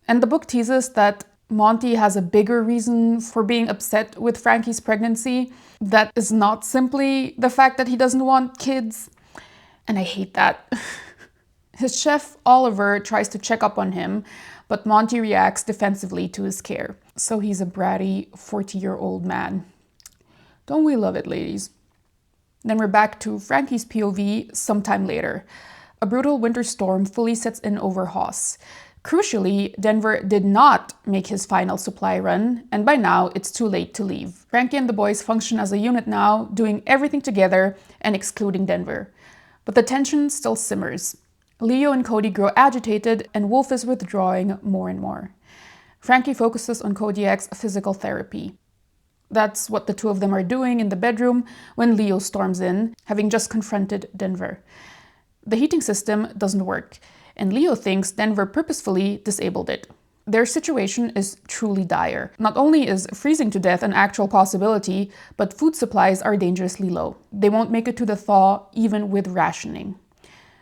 And the book teases that Monty has a bigger reason for being upset with Frankie's pregnancy that is not simply the fact that he doesn't want kids. And I hate that. His chef, Oliver, tries to check up on him, but Monty reacts defensively to his care. So he's a bratty 40-year-old man. Don't we love it, ladies? Then we're back to Frankie's POV sometime later. A brutal winter storm fully sets in over Haas. Crucially, Denver did not make his final supply run, and by now it's too late to leave. Frankie and the boys function as a unit now, doing everything together and excluding Denver. But the tension still simmers. Leo and Cody grow agitated, and Wolf is withdrawing more and more. Frankie focuses on Kodiak's physical therapy. That's what the two of them are doing in the bedroom when Leo storms in, having just confronted Denver. The heating system doesn't work, and Leo thinks Denver purposefully disabled it. Their situation is truly dire. Not only is freezing to death an actual possibility, but food supplies are dangerously low. They won't make it to the thaw even with rationing.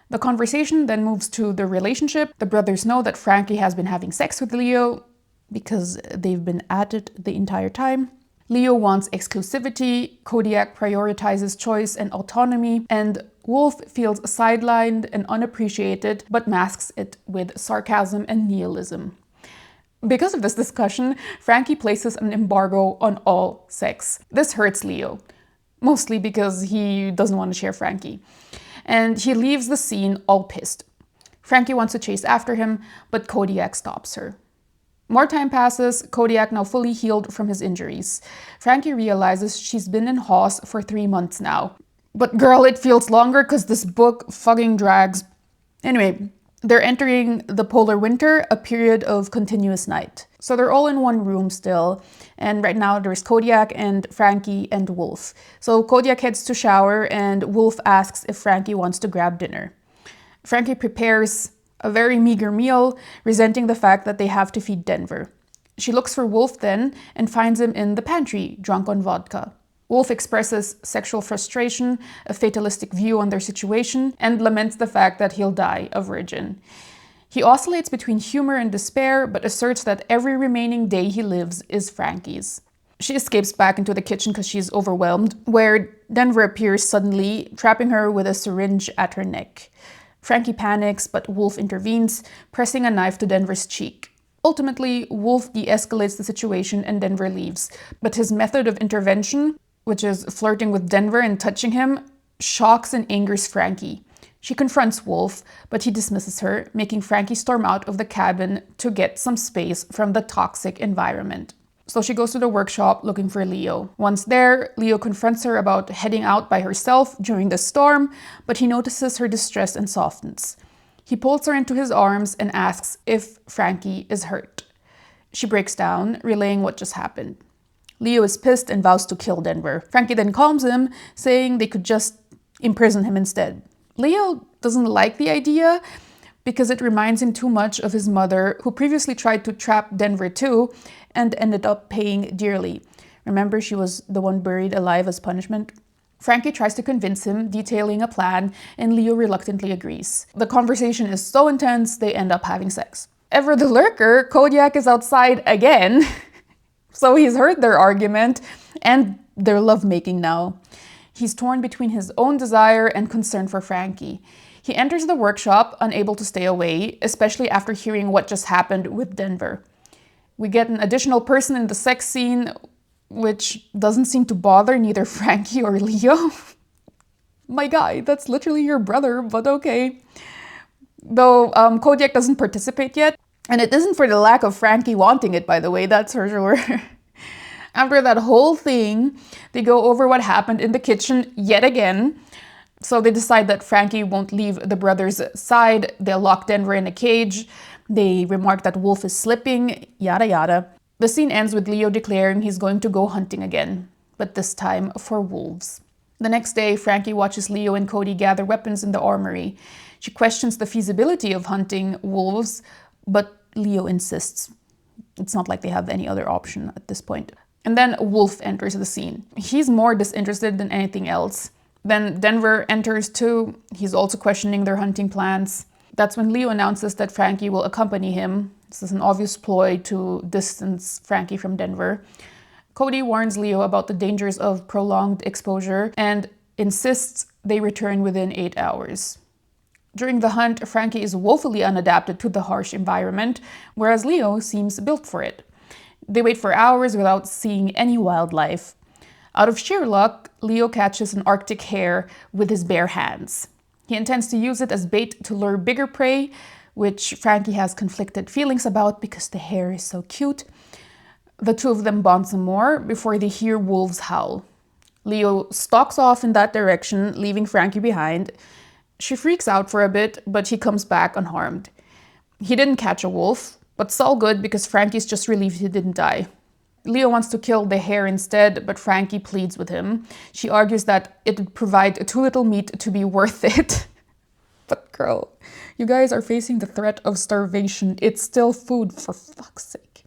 The conversation then moves to the relationship. The brothers know that Frankie has been having sex with Leo because they've been at it the entire time. Leo wants exclusivity, Kodiak prioritizes choice and autonomy, and Wolf feels sidelined and unappreciated, but masks it with sarcasm and nihilism. Because of this discussion, Frankie places an embargo on all sex. This hurts Leo, mostly because he doesn't want to share Frankie. And he leaves the scene all pissed. Frankie wants to chase after him, but Kodiak stops her. More time passes, Kodiak now fully healed from his injuries. Frankie realizes she's been in Haas for 3 months now. But girl, it feels longer because this book fucking drags. Anyway, they're entering the polar winter, a period of continuous night. So they're all in one room still. And right now there's Kodiak and Frankie and Wolf. So Kodiak heads to shower and Wolf asks if Frankie wants to grab dinner. Frankie prepares a very meager meal, resenting the fact that they have to feed Denver. She looks for Wolf then and finds him in the pantry, drunk on vodka. Wolf expresses sexual frustration, a fatalistic view on their situation, and laments the fact that he'll die a virgin. He oscillates between humor and despair, but asserts that every remaining day he lives is Frankie's. She escapes back into the kitchen because she's overwhelmed, where Denver appears suddenly, trapping her with a syringe at her neck. Frankie panics, but Wolf intervenes, pressing a knife to Denver's cheek. Ultimately, Wolf de-escalates the situation and Denver leaves, but his method of intervention, which is flirting with Denver and touching him, shocks and angers Frankie. She confronts Wolf, but he dismisses her, making Frankie storm out of the cabin to get some space from the toxic environment. So she goes to the workshop looking for Leo. Once there, Leo confronts her about heading out by herself during the storm, but he notices her distress and softens. He pulls her into his arms and asks if Frankie is hurt. She breaks down, relaying what just happened. Leo is pissed and vows to kill Denver. Frankie then calms him, saying they could just imprison him instead. Leo doesn't like the idea because it reminds him too much of his mother, who previously tried to trap Denver too and ended up paying dearly. Remember, she was the one buried alive as punishment? Frankie tries to convince him, detailing a plan, and Leo reluctantly agrees. The conversation is so intense, they end up having sex. Ever the lurker, Kodiak is outside again. So he's heard their argument and their lovemaking now. He's torn between his own desire and concern for Frankie. He enters the workshop, unable to stay away, especially after hearing what just happened with Denver. We get an additional person in the sex scene, which doesn't seem to bother neither Frankie or Leo. My guy, that's literally your brother, but okay. Though Kodiak doesn't participate yet, and it isn't for the lack of Frankie wanting it, by the way, that's for sure. After that whole thing, they go over what happened in the kitchen yet again. So they decide that Frankie won't leave the brothers' side. They'll lock Denver in a cage. They remark that Wolf is slipping, yada yada. The scene ends with Leo declaring he's going to go hunting again, but this time for wolves. The next day, Frankie watches Leo and Cody gather weapons in the armory. She questions the feasibility of hunting wolves, but Leo insists. It's not like they have any other option at this point. And then Wolf enters the scene. He's more disinterested than anything else. Then Denver enters too. He's also questioning their hunting plans. That's when Leo announces that Frankie will accompany him. This is an obvious ploy to distance Frankie from Denver. Cody warns Leo about the dangers of prolonged exposure and insists they return within 8 hours. During the hunt, Frankie is woefully unadapted to the harsh environment, whereas Leo seems built for it. They wait for hours without seeing any wildlife. Out of sheer luck, Leo catches an Arctic hare with his bare hands. He intends to use it as bait to lure bigger prey, which Frankie has conflicted feelings about because the hare is so cute. The two of them bond some more before they hear wolves howl. Leo stalks off in that direction, leaving Frankie behind. She freaks out for a bit, but he comes back unharmed. He didn't catch a wolf, but it's all good because Frankie's just relieved he didn't die. Leo wants to kill the hare instead, but Frankie pleads with him. She argues that it would provide too little meat to be worth it. But girl, you guys are facing the threat of starvation. It's still food, for fuck's sake.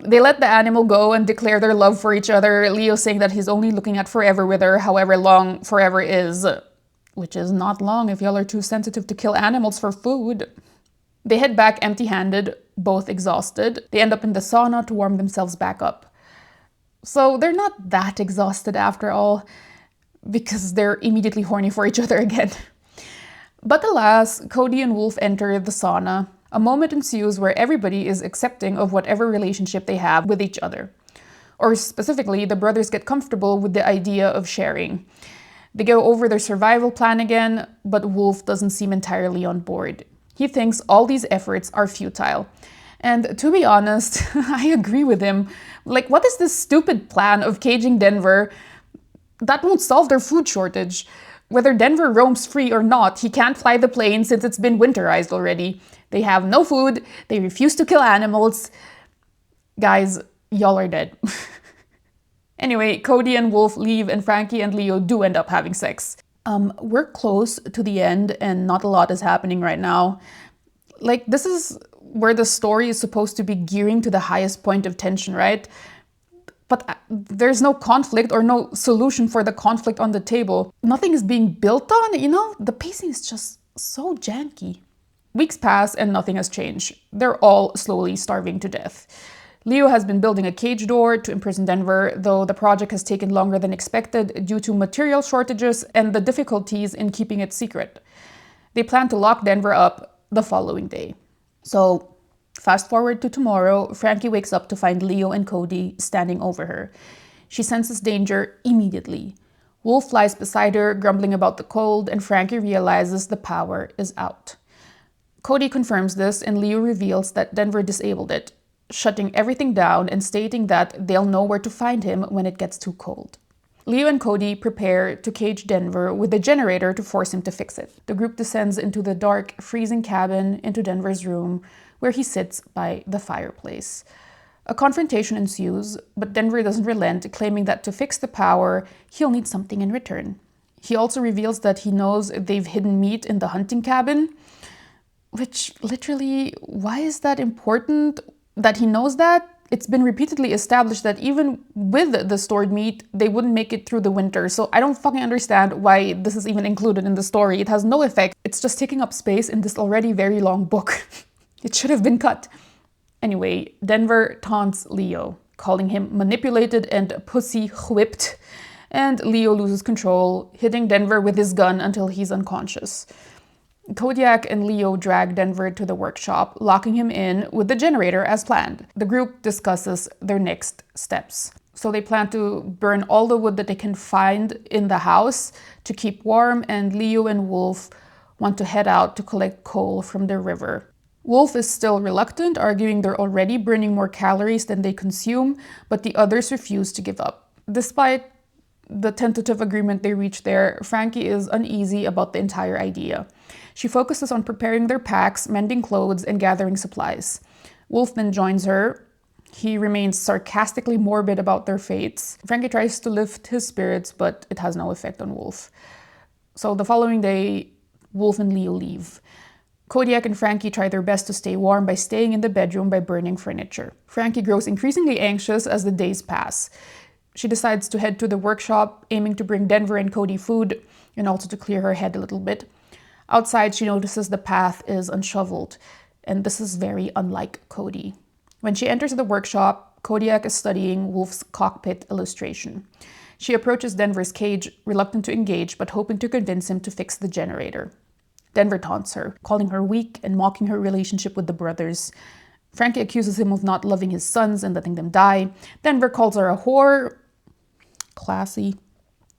They let the animal go and declare their love for each other, Leo saying that he's only looking at forever with her, however long forever is. Which is not long if y'all are too sensitive to kill animals for food. They head back empty-handed, both exhausted. They end up in the sauna to warm themselves back up. So they're not that exhausted after all, because they're immediately horny for each other again. But alas, Cody and Wolf enter the sauna. A moment ensues where everybody is accepting of whatever relationship they have with each other. Or specifically, the brothers get comfortable with the idea of sharing. They go over their survival plan again, but Wolf doesn't seem entirely on board. He thinks all these efforts are futile. And to be honest, I agree with him. Like, what is this stupid plan of caging Denver? That won't solve their food shortage. Whether Denver roams free or not, he can't fly the plane since it's been winterized already. They have no food, they refuse to kill animals. Guys, y'all are dead. Anyway, Cody and Wolf leave and Frankie and Leo do end up having sex. We're close to the end and not a lot is happening right now. Like, this is where the story is supposed to be gearing to the highest point of tension, right? But there's no conflict or no solution for the conflict on the table. Nothing is being built on, The pacing is just so janky. Weeks pass and nothing has changed. They're all slowly starving to death. Leo has been building a cage door to imprison Denver, though the project has taken longer than expected due to material shortages and the difficulties in keeping it secret. They plan to lock Denver up the following day. So, fast forward to tomorrow, Frankie wakes up to find Leo and Cody standing over her. She senses danger immediately. Wolf lies beside her, grumbling about the cold, and Frankie realizes the power is out. Cody confirms this, and Leo reveals that Denver disabled it, shutting everything down and stating that they'll know where to find him when it gets too cold. Leo and Cody prepare to cage Denver with a generator to force him to fix it. The group descends into the dark, freezing cabin into Denver's room, where he sits by the fireplace. A confrontation ensues, but Denver doesn't relent, claiming that to fix the power, he'll need something in return. He also reveals that he knows they've hidden meat in the hunting cabin, which literally, why is that important that he knows that? It's been repeatedly established that even with the stored meat, they wouldn't make it through the winter. So I don't fucking understand why this is even included in the story. It has no effect. It's just taking up space in this already very long book. It should have been cut. Anyway, Denver taunts Leo, calling him manipulated and pussy whipped. And Leo loses control, hitting Denver with his gun until he's unconscious. Kodiak and Leo drag Denver to the workshop, locking him in with the generator as planned. The group discusses their next steps. So they plan to burn all the wood that they can find in the house to keep warm, and Leo and Wolf want to head out to collect coal from the river. Wolf is still reluctant, arguing they're already burning more calories than they consume, but the others refuse to give up. Despite the tentative agreement they reach there, Frankie is uneasy about the entire idea. She focuses on preparing their packs, mending clothes, and gathering supplies. Wolf then joins her. He remains sarcastically morbid about their fates. Frankie tries to lift his spirits, but it has no effect on Wolf. So the following day, Wolf and Leo leave. Kodiak and Frankie try their best to stay warm by staying in the bedroom by burning furniture. Frankie grows increasingly anxious as the days pass. She decides to head to the workshop, aiming to bring Denver and Cody food, and also to clear her head a little bit. Outside, she notices the path is unshoveled, and this is very unlike Cody. When she enters the workshop, Kodiak is studying Wolf's cockpit illustration. She approaches Denver's cage, reluctant to engage, but hoping to convince him to fix the generator. Denver taunts her, calling her weak and mocking her relationship with the brothers. Frankie accuses him of not loving his sons and letting them die. Denver calls her a whore. Classy.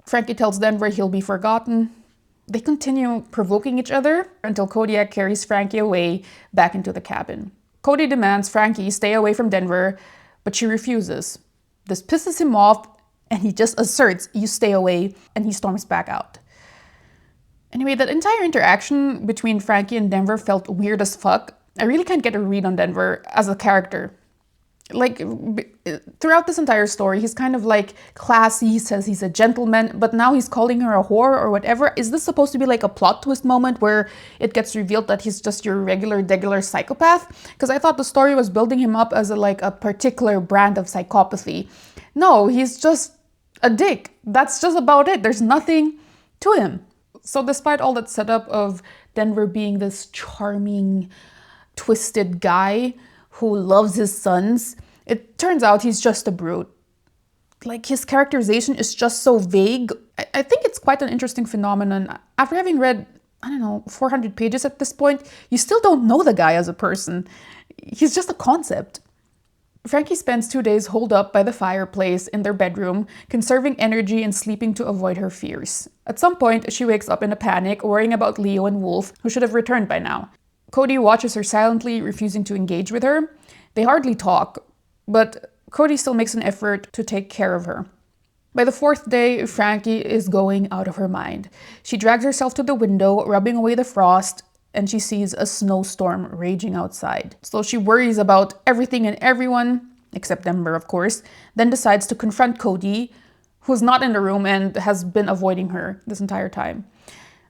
Frankie tells Denver he'll be forgotten. They continue provoking each other until Kodiak carries Frankie away back into the cabin. Cody demands Frankie stay away from Denver, but she refuses. This pisses him off, and he just asserts, "You stay away," and he storms back out. Anyway, that entire interaction between Frankie and Denver felt weird as fuck. I really can't get a read on Denver as a character. Like, throughout this entire story, he's kind of like classy, he says he's a gentleman, but now he's calling her a whore or whatever. Is this supposed to be like a plot twist moment where it gets revealed that he's just your regular psychopath? Because I thought the story was building him up as a particular brand of psychopathy. No, he's just a dick. That's just about it. There's nothing to him. So despite all that setup of Denver being this charming, twisted guy who loves his sons, it turns out he's just a brute. Like, his characterization is just so vague. I think it's quite an interesting phenomenon. After having read, 400 pages at this point, you still don't know the guy as a person. He's just a concept. Frankie spends 2 days holed up by the fireplace in their bedroom, conserving energy and sleeping to avoid her fears. At some point, she wakes up in a panic, worrying about Leo and Wolf, who should have returned by now. Cody watches her silently, refusing to engage with her. They hardly talk, but Cody still makes an effort to take care of her. By the 4th day, Frankie is going out of her mind. She drags herself to the window, rubbing away the frost, and she sees a snowstorm raging outside. So she worries about everything and everyone, except Denver, of course, then decides to confront Cody, who's not in the room and has been avoiding her this entire time.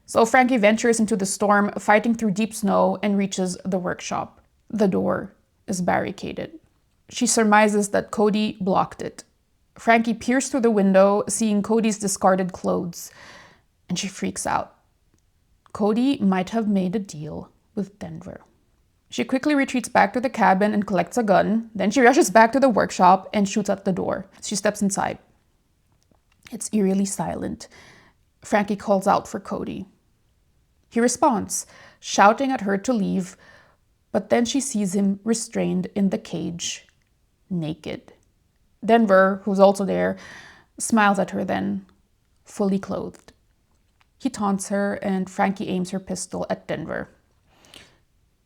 So Frankie ventures into the storm, fighting through deep snow, and reaches the workshop. The door is barricaded. She surmises that Cody blocked it. Frankie peers through the window, seeing Cody's discarded clothes, and she freaks out. Cody might have made a deal with Denver. She quickly retreats back to the cabin and collects a gun. Then she rushes back to the workshop and shoots at the door. She steps inside. It's eerily silent. Frankie calls out for Cody. He responds, shouting at her to leave, but then she sees him restrained in the cage, naked. Denver, who's also there, smiles at her then, fully clothed. He taunts her and Frankie aims her pistol at Denver.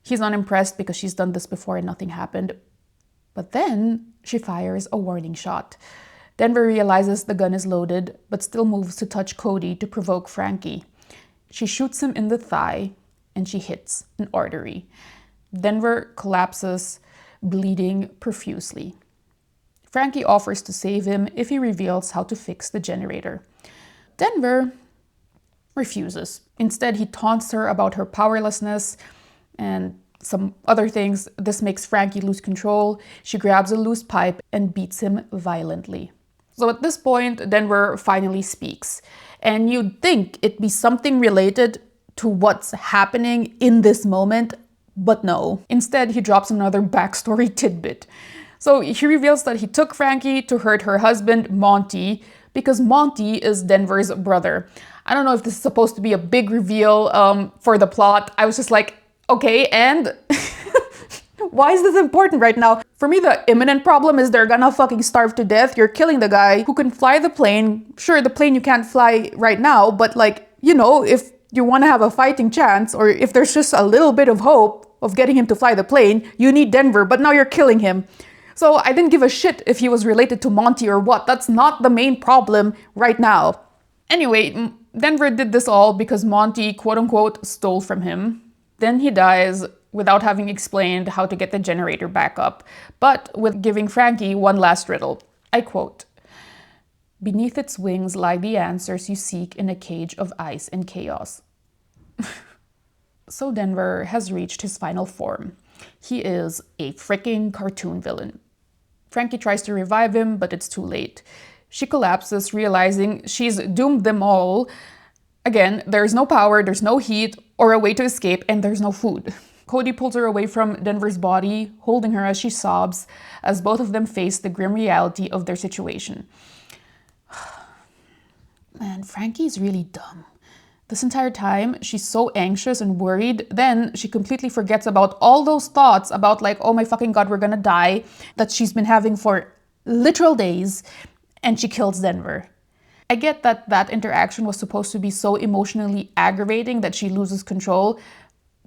He's unimpressed because she's done this before and nothing happened. But then she fires a warning shot. Denver realizes the gun is loaded, but still moves to touch Cody to provoke Frankie. She shoots him in the thigh, and she hits an artery. Denver collapses, bleeding profusely. Frankie offers to save him if he reveals how to fix the generator. Denver refuses. Instead, he taunts her about her powerlessness and some other things. This makes Frankie lose control. She grabs a loose pipe and beats him violently. So at this point, Denver finally speaks. And you'd think it'd be something related to what's happening in this moment, but no. Instead, he drops another backstory tidbit. So he reveals that he took Frankie to hurt her husband, Monty, because Monty is Denver's brother. I don't know if this is supposed to be a big reveal for the plot. I was just like, okay, and why is this important right now? For me, the imminent problem is they're gonna fucking starve to death. You're killing the guy who can fly the plane. Sure, the plane you can't fly right now, but like, you know, if you want to have a fighting chance, or if there's just a little bit of hope of getting him to fly the plane, you need Denver, but now you're killing him. So I didn't give a shit if he was related to Monty or what. That's not the main problem right now. Anyway, Denver did this all because Monty, quote unquote, stole from him. Then he dies without having explained how to get the generator back up, but with giving Frankie one last riddle. I quote, "Beneath its wings lie the answers you seek in a cage of ice and chaos." So Denver has reached his final form. He is a freaking cartoon villain. Frankie tries to revive him, but it's too late. She collapses, realizing she's doomed them all. Again, there's no power, there's no heat or a way to escape, and there's no food. Cody pulls her away from Denver's body, holding her as she sobs, as both of them face the grim reality of their situation. Man, Frankie's really dumb. This entire time, she's so anxious and worried, then she completely forgets about all those thoughts about like, oh my fucking god, we're gonna die, that she's been having for literal days, and she kills Denver. I get that that interaction was supposed to be so emotionally aggravating that she loses control,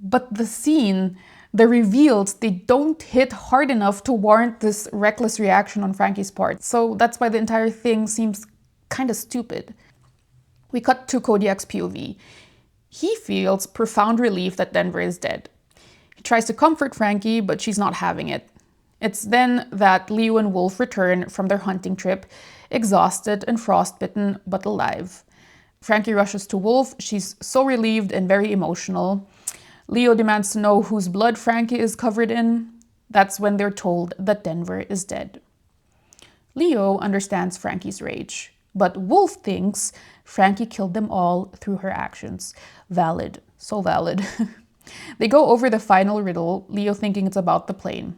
but the scene, the reveals, they don't hit hard enough to warrant this reckless reaction on Frankie's part. So that's why the entire thing seems kind of stupid. We cut to Kodiak's POV. He feels profound relief that Denver is dead. He tries to comfort Frankie, but she's not having it. It's then that Leo and Wolf return from their hunting trip, exhausted and frostbitten, but alive. Frankie rushes to Wolf. She's so relieved and very emotional. Leo demands to know whose blood Frankie is covered in. That's when they're told that Denver is dead. Leo understands Frankie's rage, but Wolf thinks Frankie killed them all through her actions. Valid. So valid. They go over the final riddle, Leo thinking it's about the plane.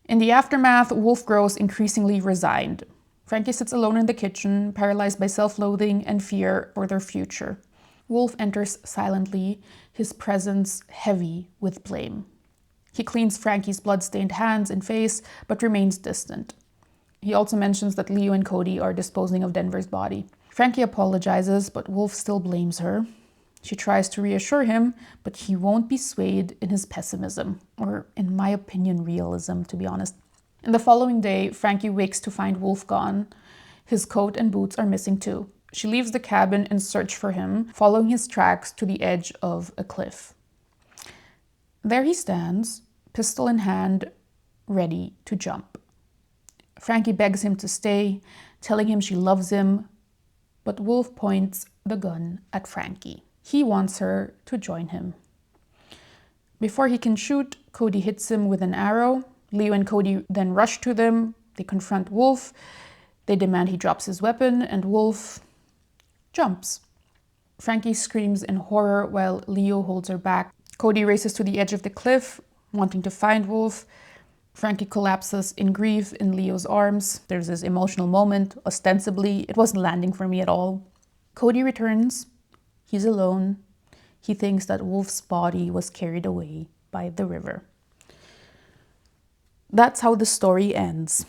In the aftermath, Wolf grows increasingly resigned. Frankie sits alone in the kitchen, paralyzed by self-loathing and fear for their future. Wolf enters silently, his presence heavy with blame. He cleans Frankie's blood-stained hands and face, but remains distant. He also mentions that Leo and Cody are disposing of Denver's body. Frankie apologizes, but Wolf still blames her. She tries to reassure him, but he won't be swayed in his pessimism, or in my opinion, realism, to be honest. In the following day, Frankie wakes to find Wolf gone. His coat and boots are missing too. She leaves the cabin in search for him, following his tracks to the edge of a cliff. There he stands, pistol in hand, ready to jump. Frankie begs him to stay, telling him she loves him, but Wolf points the gun at Frankie. He wants her to join him. Before he can shoot, Cody hits him with an arrow. Leo and Cody then rush to them. They confront Wolf. They demand he drops his weapon, and Wolf jumps. Frankie screams in horror while Leo holds her back. Cody races to the edge of the cliff, wanting to find Wolf. Frankie collapses in grief in Leo's arms. There's this emotional moment. Ostensibly, it wasn't landing for me at all. Cody returns. He's alone. He thinks that Wolf's body was carried away by the river. That's how the story ends.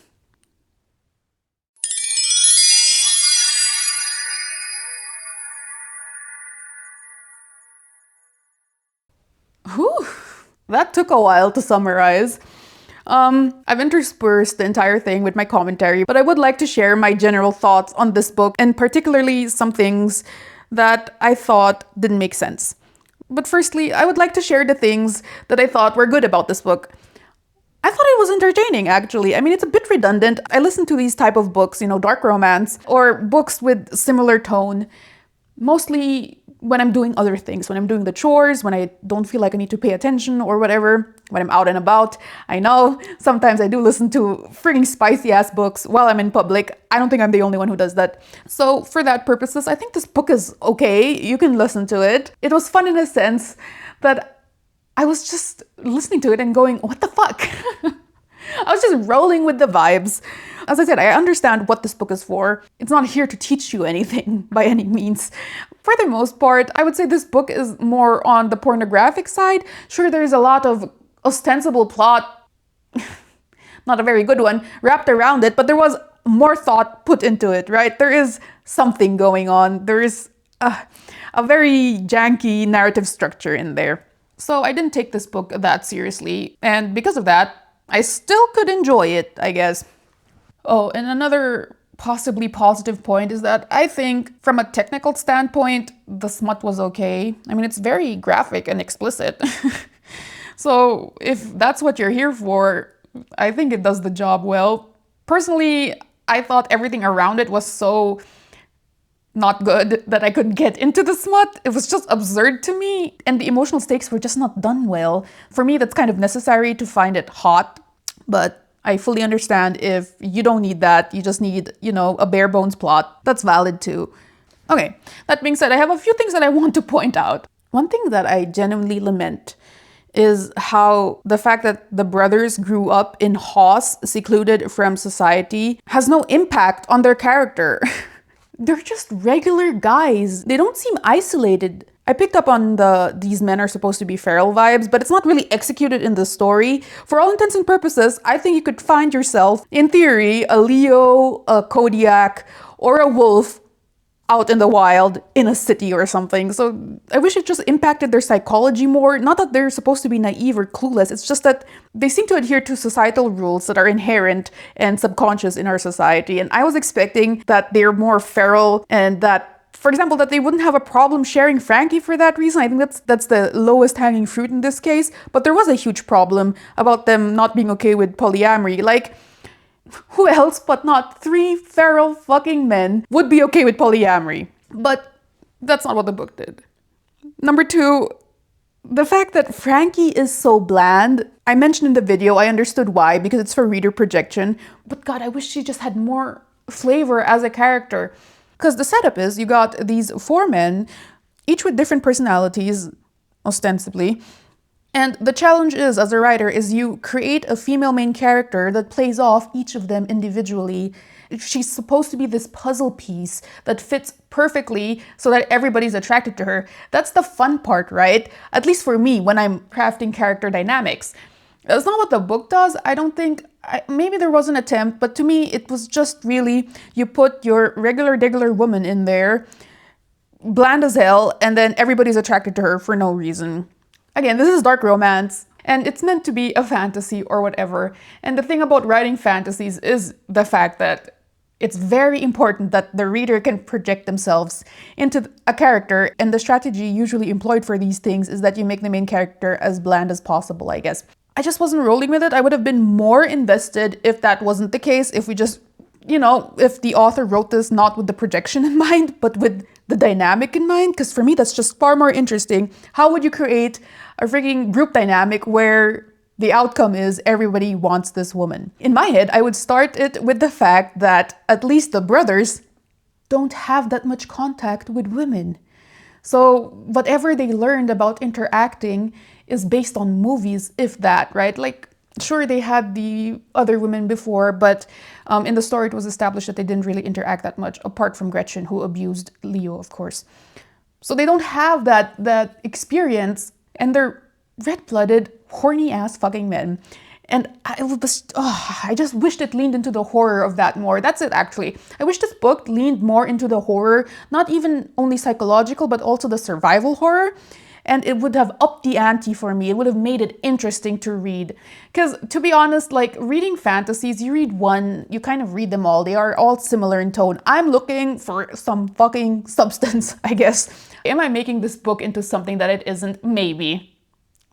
Whew, that took a while to summarize. I've interspersed the entire thing with my commentary, but I would like to share my general thoughts on this book, and particularly some things that I thought didn't make sense. But firstly, I would like to share the things that I thought were good about this book. I thought it was entertaining, actually. I mean, it's a bit redundant. I listen to these type of books, dark romance, or books with similar tone, mostly when I'm doing other things, when I'm doing the chores, when I don't feel like I need to pay attention or whatever, when I'm out and about. I know sometimes I do listen to freaking spicy ass books while I'm in public. I don't think I'm the only one who does that. So for that purposes, I think this book is okay. You can listen to it. It was fun in a sense that I was just listening to it and going, what the fuck? I was just rolling with the vibes. As I said, I understand what this book is for. It's not here to teach you anything by any means. For the most part, I would say this book is more on the pornographic side. Sure, there's a lot of ostensible plot, not a very good one, wrapped around it, but there was more thought put into it, right? There is something going on. There is a very janky narrative structure in there. So I didn't take this book that seriously, and because of that, I still could enjoy it, I guess. Oh, and another possibly positive point is that I think from a technical standpoint, the smut was okay. I mean, it's very graphic and explicit. So if that's what you're here for, I think it does the job well. Personally, I thought everything around it was so not good that I couldn't get into the smut. It was just absurd to me, and the emotional stakes were just not done well. For me, that's kind of necessary to find it hot, but I fully understand if you don't need that. You just need, a bare bones plot. That's valid too. Okay, that being said, I have a few things that I want to point out. One thing that I genuinely lament is how the fact that the brothers grew up in Haas, secluded from society, has no impact on their character. They're just regular guys. They don't seem isolated. I picked up on these men are supposed to be feral vibes, but it's not really executed in the story. For all intents and purposes, I think you could find yourself, in theory, a Leo, a Kodiak, or a Wolf out in the wild in a city or something. So I wish it just impacted their psychology more. Not that they're supposed to be naive or clueless. It's just that they seem to adhere to societal rules that are inherent and subconscious in our society. And I was expecting that they're more feral and that, for example, that they wouldn't have a problem sharing Frankie for that reason. I think that's the lowest hanging fruit in this case. But there was a huge problem about them not being okay with polyamory. Like, who else but not 3 feral fucking men would be okay with polyamory? But that's not what the book did. Number 2, the fact that Frankie is so bland. I mentioned in the video, I understood why, because it's for reader projection. But God, I wish she just had more flavor as a character. Because the setup is, you got these 4 men, each with different personalities, ostensibly. And the challenge is, as a writer, is you create a female main character that plays off each of them individually. She's supposed to be this puzzle piece that fits perfectly so that everybody's attracted to her. That's the fun part, right? At least for me, when I'm crafting character dynamics. That's not what the book does. I don't think, maybe there was an attempt, but to me, it was just really, you put your regular woman in there, bland as hell, and then everybody's attracted to her for no reason. Again, this is dark romance, and it's meant to be a fantasy or whatever. And the thing about writing fantasies is the fact that it's very important that the reader can project themselves into a character, and the strategy usually employed for these things is that you make the main character as bland as possible, I guess. I just wasn't rolling with it. I would have been more invested if that wasn't the case, if we just, if the author wrote this not with the projection in mind, but with the dynamic in mind, because for me, that's just far more interesting. How would you create a freaking group dynamic where The outcome is everybody wants this woman. In my head, I would start it with the fact that at least the brothers don't have that much contact with women. So whatever they learned about interacting is based on movies, if that, right? Like, sure, they had the other women before, but in the story it was established that they didn't really interact that much, apart from Gretchen, who abused Leo, of course. So they don't have that experience, and they're red-blooded, horny-ass fucking men. And I just wished it leaned into the horror of that more. That's it, actually. I wish this book leaned more into the horror, not even only psychological, but also the survival horror. And it would have upped the ante for me. It would have made it interesting to read. Because, to be honest, like, reading fantasies, you read one, you kind of read them all. They are all similar in tone. I'm looking for some fucking substance, I guess. Am I making this book into something that it isn't? Maybe.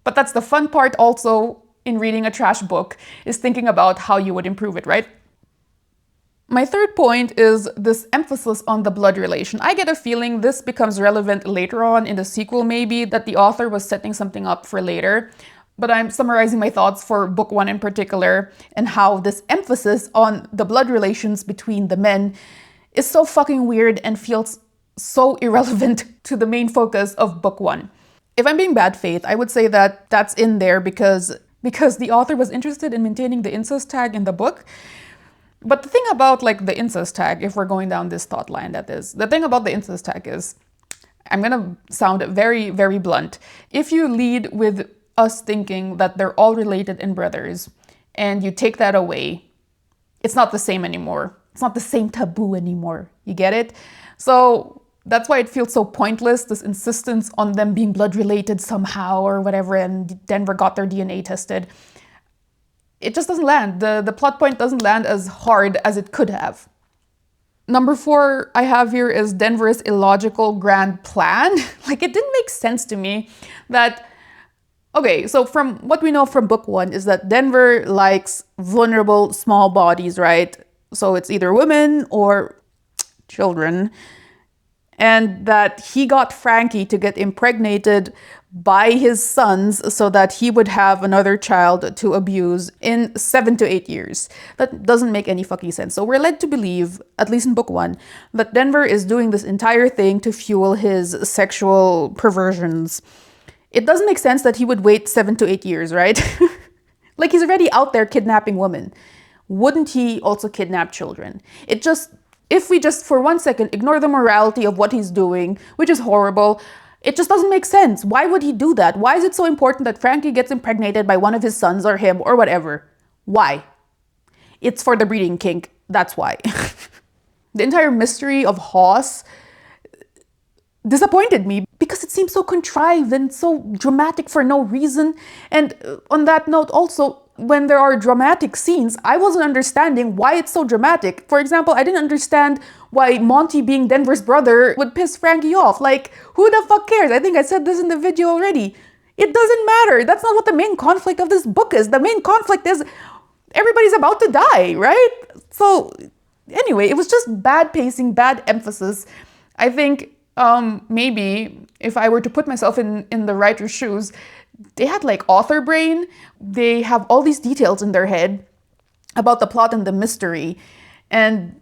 But that's the fun part also in reading a trash book, is thinking about how you would improve it, right? My third point is this emphasis on the blood relation. I get a feeling this becomes relevant later on in the sequel, maybe, that the author was setting something up for later. But I'm summarizing my thoughts for book one in particular, and how this emphasis on the blood relations between the men is so fucking weird and feels so irrelevant to the main focus of book one. If I'm being bad faith, I would say that that's in there because the author was interested in maintaining the incest tag in the book. But the thing about, like, the incest tag, if we're going down this thought line, that is, the thing about the incest tag is, I'm gonna sound very, very blunt. If you lead with us thinking that they're all related and brothers, and you take that away, it's not the same anymore. It's not the same taboo anymore. You get it? So that's why it feels so pointless, this insistence on them being blood related somehow or whatever, and Denver got their DNA tested. It just doesn't land. The plot point doesn't land as hard as it could have. Number 4 I have here is Denver's illogical grand plan. Like, it didn't make sense to me that... Okay, so from what we know from book 1 is that Denver likes vulnerable small bodies, right? So it's either women or children. And that he got Frankie to get impregnated by his sons so that he would have another child to abuse in 7 to 8 years. That doesn't make any fucking sense. So we're led to believe, at least in book 1, that Denver is doing this entire thing to fuel his sexual perversions. It doesn't make sense that he would wait 7 to 8 years, right? Like, he's already out there kidnapping women. Wouldn't he also kidnap children? If we just for 1 second ignore the morality of what he's doing, which is horrible, it just doesn't make sense. Why would he do that? Why is it so important that Frankie gets impregnated by one of his sons or him or whatever? Why? It's for the breeding kink. That's why. The entire mystery of Hoss disappointed me because it seems so contrived and so dramatic for no reason. And on that note also, when there are dramatic scenes, I wasn't understanding why it's so dramatic. For example, I didn't understand why Monty being Denver's brother would piss Frankie off. Like, who the fuck cares? I think I said this in the video already. It doesn't matter. That's not what the main conflict of this book is. The main conflict is everybody's about to die, right? So anyway, it was just bad pacing, bad emphasis. I think maybe if I were to put myself in the writer's shoes, they had like author brain. They have all these details in their head about the plot and the mystery, and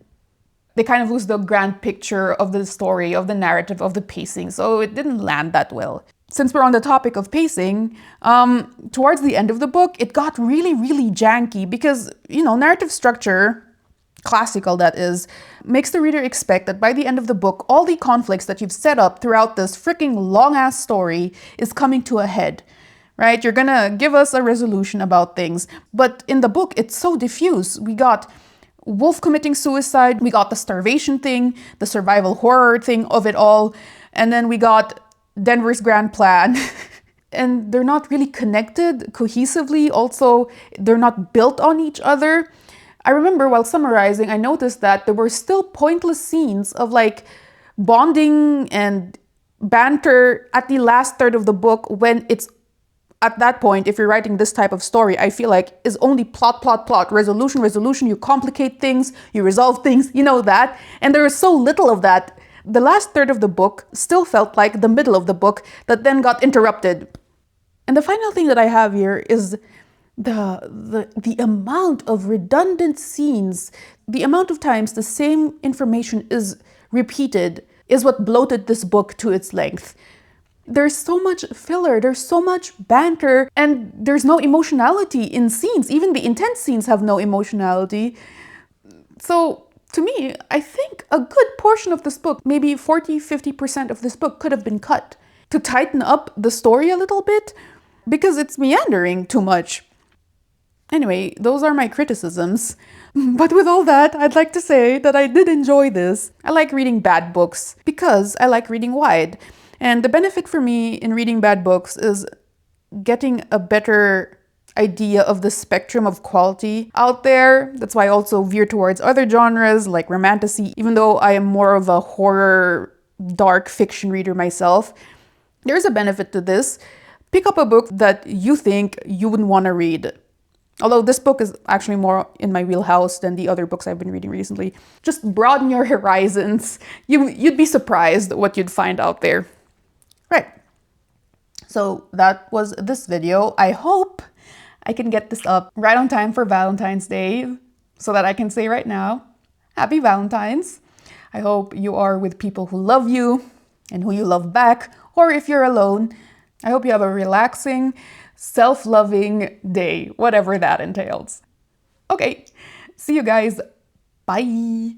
they kind of lose the grand picture of the story, of the narrative, of the pacing. So it didn't land that well. Since we're on the topic of pacing, towards the end of the book, it got really, really janky because, you know, narrative structure, classical that is, makes the reader expect that by the end of the book, all the conflicts that you've set up throughout this freaking long-ass story is coming to a head. Right? You're gonna give us a resolution about things. But in the book, it's so diffuse. We got Wolf committing suicide. We got the starvation thing, the survival horror thing of it all. And then we got Denver's grand plan. And they're not really connected cohesively. Also, they're not built on each other. I remember while summarizing, I noticed that there were still pointless scenes of like bonding and banter at the last third of the book when it's at that point, if you're writing this type of story, I feel like is only plot, resolution, you complicate things, you resolve things, you know that. And there is so little of that. The last third of the book still felt like the middle of the book that then got interrupted. And the final thing that I have here is the amount of redundant scenes, the amount of times the same information is repeated is what bloated this book to its length. There's so much filler, there's so much banter, and there's no emotionality in scenes. Even the intense scenes have no emotionality. So to me, I think a good portion of this book, maybe 40-50% of this book, could have been cut to tighten up the story a little bit, because it's meandering too much. Anyway, those are my criticisms. But with all that, I'd like to say that I did enjoy this. I like reading bad books because I like reading wide. And the benefit for me in reading bad books is getting a better idea of the spectrum of quality out there. That's why I also veer towards other genres like romantasy, even though I am more of a horror, dark fiction reader myself. There's a benefit to this. Pick up a book that you think you wouldn't want to read. Although this book is actually more in my wheelhouse than the other books I've been reading recently. Just broaden your horizons. You'd be surprised what you'd find out there. Right. So that was this video. I hope I can get this up right on time for Valentine's Day so that I can say right now, Happy Valentine's. I hope you are with people who love you and who you love back, or if you're alone, I hope you have a relaxing, self-loving day, whatever that entails. Okay, see you guys. Bye.